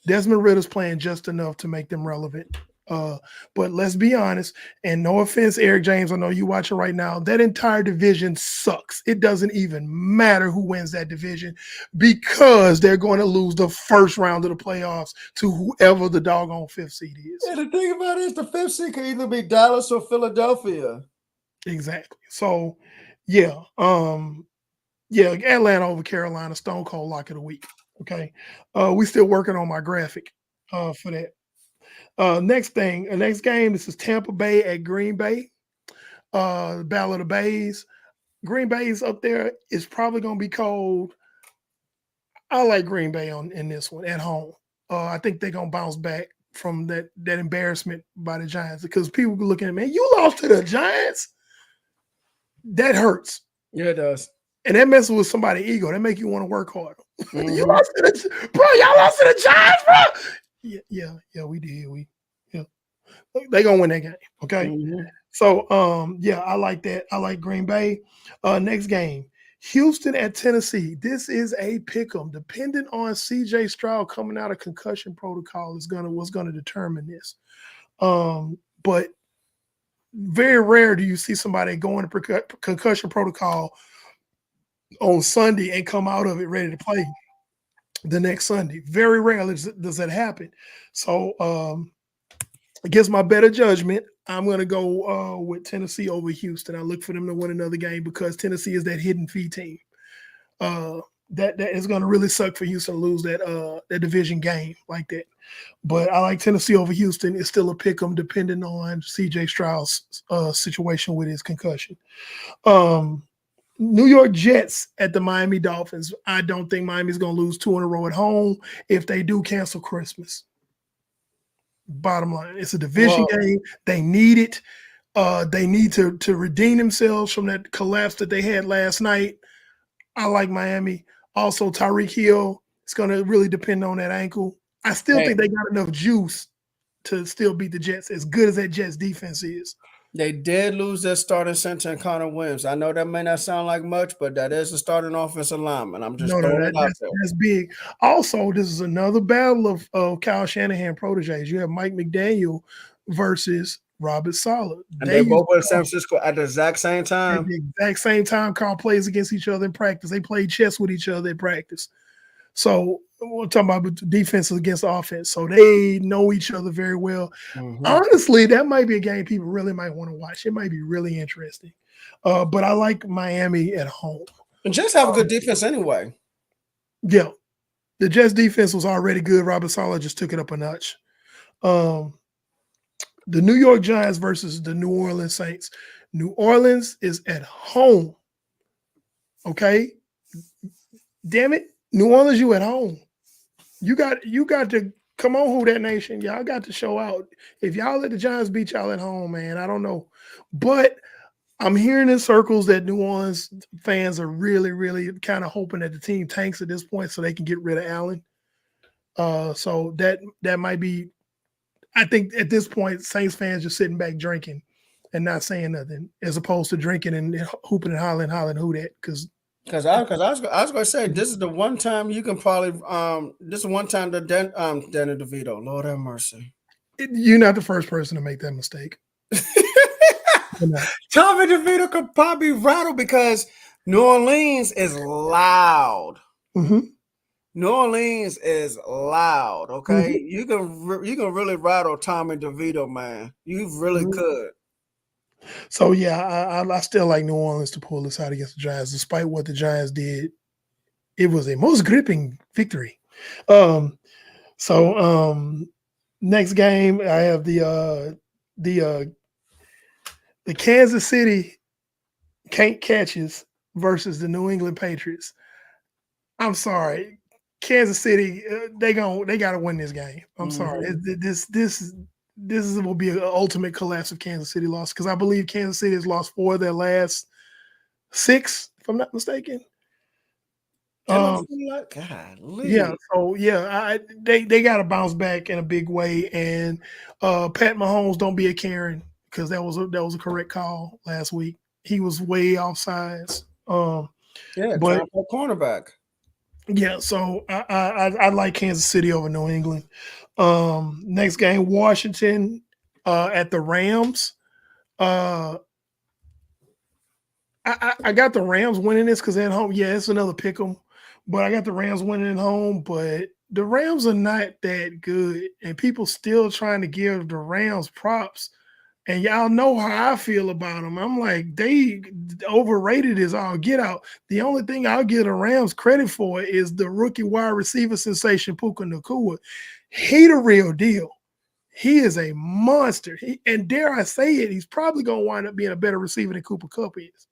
Desmond Ritter's playing just enough to make them relevant. But let's be honest, and no offense, Eric James, I know you watching right now, that entire division sucks. It doesn't even matter who wins that division because they're going to lose the first round of the playoffs to whoever the doggone 5th seed is. Yeah, the thing about it is the 5th seed could either be Dallas or Philadelphia. Exactly. So, yeah. Atlanta over Carolina, stone cold lock of the week. Okay. We still working on my graphic for that. Next game, this is Tampa Bay at Green Bay. Battle of the Bays. Green Bay's up there. It's probably going to be cold. I like Green Bay in this one at home. I think they're going to bounce back from that embarrassment by the Giants because people are looking at, man, you lost to the Giants? That hurts. Yeah, it does. And that messes with somebody's ego. That make you want to work harder. Mm-hmm. Y'all lost to the Giants, bro. Yeah, we did. They gonna win that game. Okay. Mm-hmm. So I like that. I like Green Bay. Next game, Houston at Tennessee. This is a pick 'em. Depending on CJ Stroud coming out of concussion protocol is what's gonna determine this. But very rare do you see somebody go into concussion protocol on Sunday and come out of it ready to play the next Sunday. Very rarely does that happen. So against my better judgment, I'm going to go with Tennessee over Houston. I look for them to win another game because Tennessee is that hidden fee team. That is going to really suck for Houston to lose that division game like that. But I like Tennessee over Houston. It's still a pick 'em depending on CJ Stroud's situation with his concussion. New York Jets at the Miami Dolphins. I don't think Miami's going to lose 2 in a row at home. If they do, cancel Christmas. Bottom line, it's a division game. They need it. They need to redeem themselves from that collapse that they had last night. I like Miami. Also, Tyreek Hill, it's going to really depend on that ankle. I still think they got enough juice to still beat the Jets, as good as that Jets defense is. They did lose their starting center and Connor Williams. I know that may not sound like much, but that is a starting offensive lineman. I'm just throwing it out there. That's big. Also, this is another battle of Kyle Shanahan proteges. You have Mike McDaniel versus Robert Saleh. And they both were in San Francisco at the exact same time. At the exact same time, Carl plays against each other in practice. They played chess with each other in practice. So we're talking about defense against offense. So they know each other very well. Mm-hmm. Honestly, that might be a game people really might want to watch. It might be really interesting. But I like Miami at home. And Jets have a good defense anyway. Yeah. The Jets defense was already good. Robert Saleh just took it up a notch. The New York Giants versus the New Orleans Saints. New Orleans is at home. Okay? Damn it. New Orleans, you at home. You got to come on, Who Dat Nation. Y'all got to show out. If y'all let the Giants beat y'all at home, man, I don't know. But I'm hearing in circles that New Orleans fans are really, really kind of hoping that the team tanks at this point so they can get rid of Allen. So that might be I think at this point, Saints fans just sitting back drinking and not saying nothing, as opposed to drinking and hooping and hollering who that, because I was gonna say this is the one time you can probably this is one time that Danny DeVito, Lord have mercy. you're not the first person to make that mistake. Tommy DeVito could probably rattle because New Orleans is loud. Mm-hmm. New Orleans is loud. Okay, Mm-hmm. you can really rattle Tommy DeVito, man. You really could. So yeah, I still like New Orleans to pull this out against the Giants, despite what the Giants did. It was a most gripping victory. Next game, I have the Kansas City can't catches versus the New England Patriots. I'm sorry, Kansas City, they got to win this game. I'm sorry, this will be an ultimate collapse of Kansas City loss, because I believe Kansas City has lost 4 of their last 6, if I'm not mistaken. God, yeah, so yeah, they got to bounce back in a big way, and Pat Mahomes, don't be a Karen, because that was a correct call last week. He was way off sides. But cornerback. Yeah, so I like Kansas City over New England. Next game, Washington at the Rams. I got the Rams winning this because at home, yeah, it's another pick 'em, but I got the Rams winning at home. But the Rams are not that good, and people still trying to give the Rams props. And y'all know how I feel about them. I'm like, they overrated as all get out. The only thing I'll give the Rams credit for is the rookie wide receiver sensation, Puka Nacua. He the real deal. He is a monster. And dare I say it, he's probably going to wind up being a better receiver than Cooper Kupp is.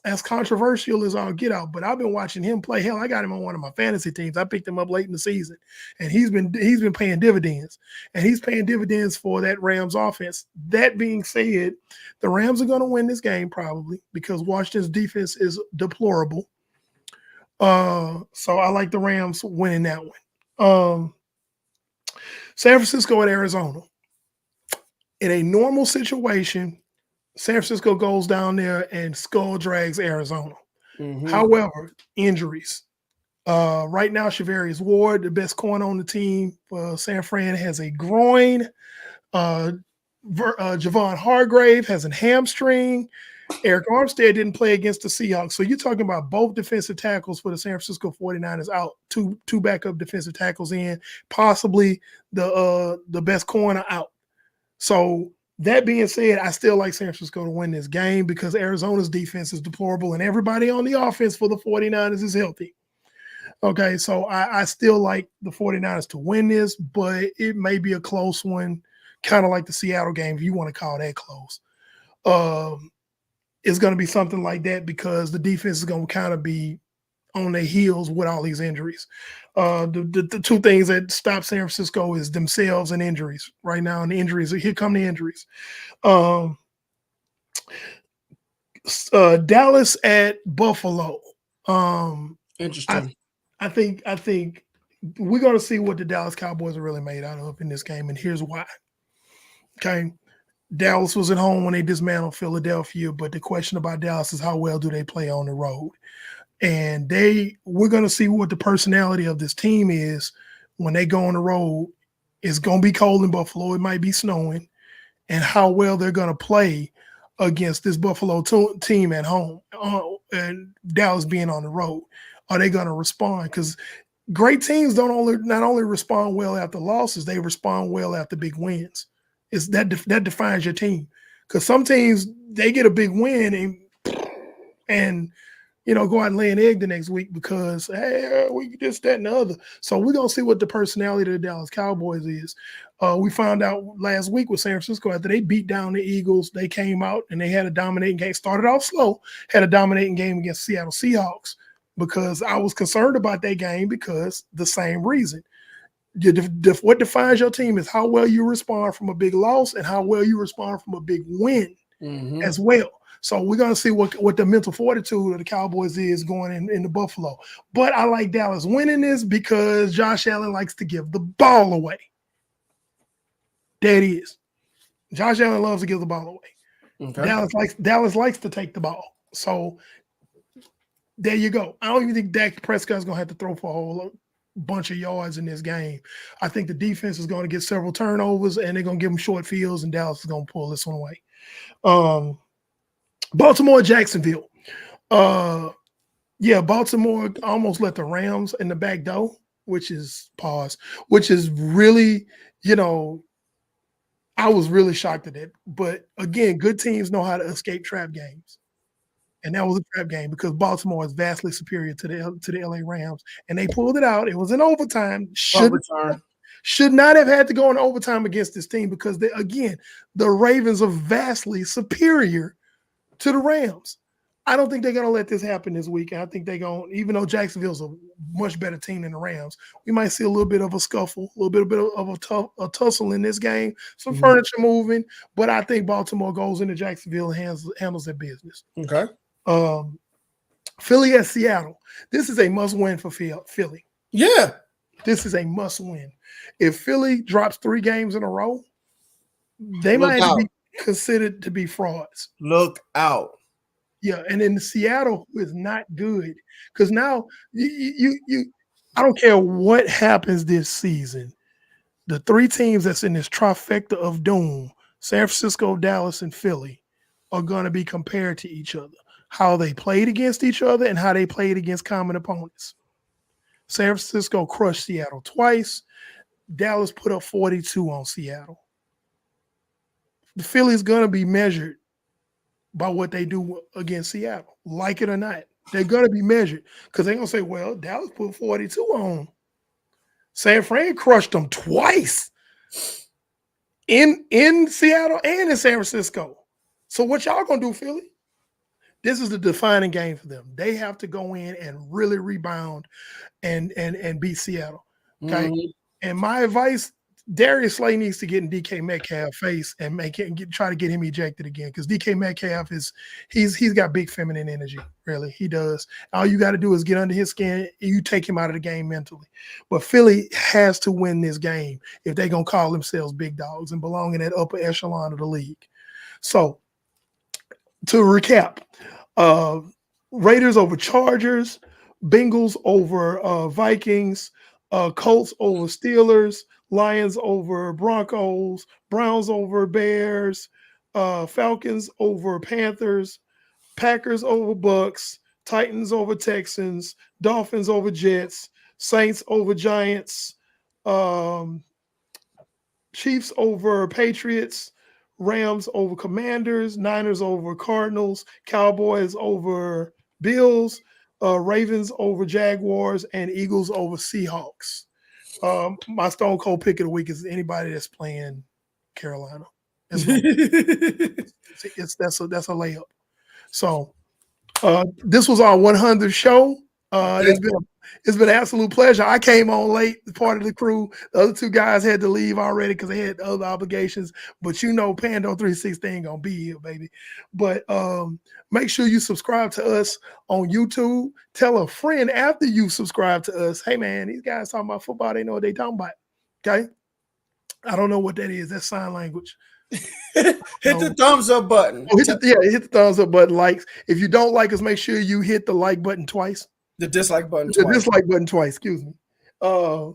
As controversial as all get out, but I've been watching him play. Hell, I got him on one of my fantasy teams. I picked him up late in the season, and he's been paying dividends, and he's paying dividends for that Rams offense. That being said, the Rams are going to win this game probably because Washington's defense is deplorable. So I like the Rams winning that one. San Francisco at Arizona. In a normal situation, San Francisco goes down there and skull drags Arizona. However, injuries. Right now, Charvarius Ward, the best corner on the team for San Fran, has a groin. Javon Hargrave has a hamstring. Eric Armstead didn't play against the Seahawks. So you're talking about both defensive tackles for the San Francisco 49ers out, two backup defensive tackles in, possibly the best corner out. So that being said, I still like San Francisco to win this game because Arizona's defense is deplorable and everybody on the offense for the 49ers is healthy. Okay, so I still like the 49ers to win this, but it may be a close one, kind of like the Seattle game, if you want to call that close. It's going to be something like that because the defense is going to kind of be on their heels with all these injuries. The two things that stop San Francisco is themselves and injuries right now. And the injuries, here come the injuries. Dallas at Buffalo. Interesting. I think we're going to see what the Dallas Cowboys are really made out of in this game, and here's why. Okay. Dallas was at home when they dismantled Philadelphia, but the question about Dallas is how well do they play on the road? And we're going to see what the personality of this team is when they go on the road. It's going to be cold in Buffalo. It might be snowing. And how well they're going to play against this Buffalo team at home and Dallas being on the road. Are they going to respond? Because great teams not only respond well after losses, they respond well after big wins. It's that defines your team. Because some teams, they get a big win and go out and lay an egg the next week because, hey, we this, that, and the other. So we're going to see what the personality of the Dallas Cowboys is. We found out last week with San Francisco after they beat down the Eagles, they came out and they had a dominating game. Started off slow, had a dominating game against Seattle Seahawks because I was concerned about that game because the same reason. What defines your team is how well you respond from a big loss and how well you respond from a big win as well. So we're going to see what the mental fortitude of the Cowboys is going into Buffalo. But I like Dallas winning this because Josh Allen likes to give the ball away. There it is. Josh Allen loves to give the ball away. Okay. Dallas likes to take the ball. So there you go. I don't even think Dak Prescott's going to have to throw for a whole bunch of yards in this game. I think the defense is going to get several turnovers, and they're going to give them short fields, and Dallas is going to pull this one away. Baltimore, Jacksonville. Baltimore almost let the Rams in the back door, which is really, I was really shocked at it. But again, good teams know how to escape trap games. And that was a trap game because Baltimore is vastly superior to the LA Rams. And they pulled it out. It was in overtime. Should not have had to go in overtime against this team because, the Ravens are vastly superior to the Rams. I don't think they're going to let this happen this week. I think they're going to, even though Jacksonville's a much better team than the Rams, we might see a little bit of a scuffle, a little bit of a tussle in this game, some furniture moving, but I think Baltimore goes into Jacksonville and handles their business. Okay. Philly at Seattle. This is a must-win for Philly. Yeah. This is a must-win. If Philly drops 3 games in a row, they might be considered to be frauds. Look out. Yeah, and then Seattle is not good because now I don't care what happens this season. The 3 teams that's in this trifecta of doom, San Francisco, Dallas, and Philly, are going to be compared to each other. How they played against each other and how they played against common opponents. San Francisco crushed Seattle twice. Dallas put up 42 on Seattle. The Philly's going to be measured by what they do against Seattle, like it or not. They're going to be measured because they're going to say, well, Dallas put 42 on. San Fran crushed them twice in Seattle and in San Francisco. So what y'all going to do, Philly? This is the defining game for them. They have to go in and really rebound and beat Seattle. Okay. Mm-hmm. And my advice, Darius Slay needs to get in DK Metcalf face and try to get him ejected again because DK Metcalf he's got big feminine energy. Really, he does. All you got to do is get under his skin. And you take him out of the game mentally. But Philly has to win this game if they're gonna call themselves big dogs and belong in that upper echelon of the league. So, to recap, Raiders over Chargers, Bengals over Vikings, Colts over Steelers, Lions over Broncos, Browns over Bears, Falcons over Panthers, Packers over Bucks, Titans over Texans, Dolphins over Jets, Saints over Giants, Chiefs over Patriots, Rams over Commanders, Niners over Cardinals, Cowboys over Bills, Ravens over Jaguars, and Eagles over Seahawks. My Stone Cold pick of the week is anybody that's playing Carolina. That's a layup. So this was our 100th show. It's been an absolute pleasure. I came on late, part of the crew. The other 2 guys had to leave already because they had other obligations. But Pando 360 ain't gonna be here, baby. But make sure you subscribe to us on YouTube. Tell a friend after you subscribe to us, hey man, these guys talking about football, they know what they talking about. Okay. I don't know what that is. That's sign language. Hit the thumbs up button. Hit the thumbs up button. Likes. If you don't like us, make sure you hit the like button twice. The dislike button twice. The dislike button twice, excuse me. I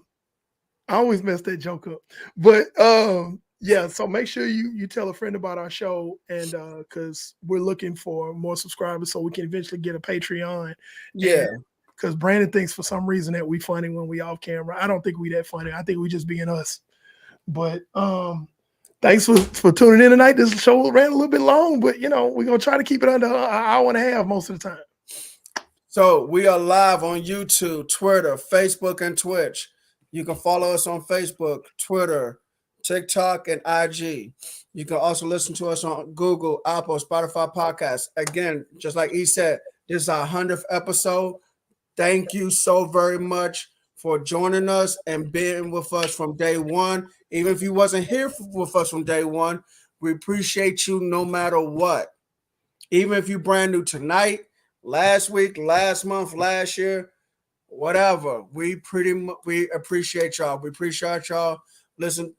always mess that joke up. But so make sure you tell a friend about our show, and because we're looking for more subscribers so we can eventually get a Patreon. Yeah. Because Brandon thinks for some reason that we funny when we off camera. I don't think we that funny. I think we just being us. But thanks for tuning in tonight. This show ran a little bit long, but we're gonna try to keep it under an hour and a half most of the time. So we are live on YouTube, Twitter, Facebook, and Twitch. You can follow us on Facebook, Twitter, TikTok, and IG. You can also listen to us on Google, Apple, Spotify podcasts. Again, just like he said, this is our 100th episode. Thank you so very much for joining us and being with us from day one. Even if you wasn't here with us from day one, we appreciate you no matter what. Even if you're brand new tonight, last week, last month, last year, whatever. We appreciate y'all. We appreciate y'all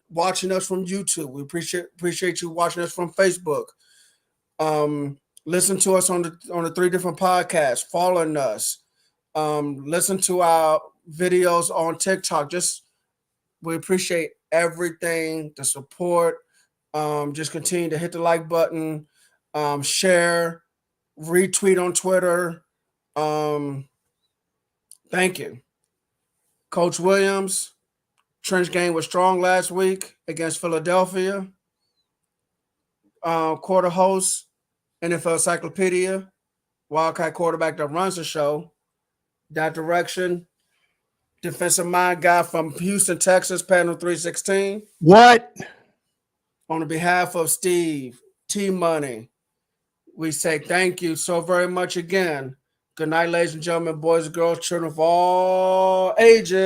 watching us from YouTube. We appreciate you watching us from Facebook. Listen to us on the 3 different podcasts, following us. Listen to our videos on TikTok. We appreciate everything, the support. Just continue to hit the like button, share, retweet on Twitter. Thank you. Coach Williams, trench game was strong last week against Philadelphia. Quarter host, NFL Encyclopedia, Wildcat quarterback that runs the show. That direction, defensive mind guy from Houston, Texas, panel 316. What? On behalf of Steve, T-Money, we say thank you so very much again. Good night, ladies and gentlemen, boys and girls, children of all ages.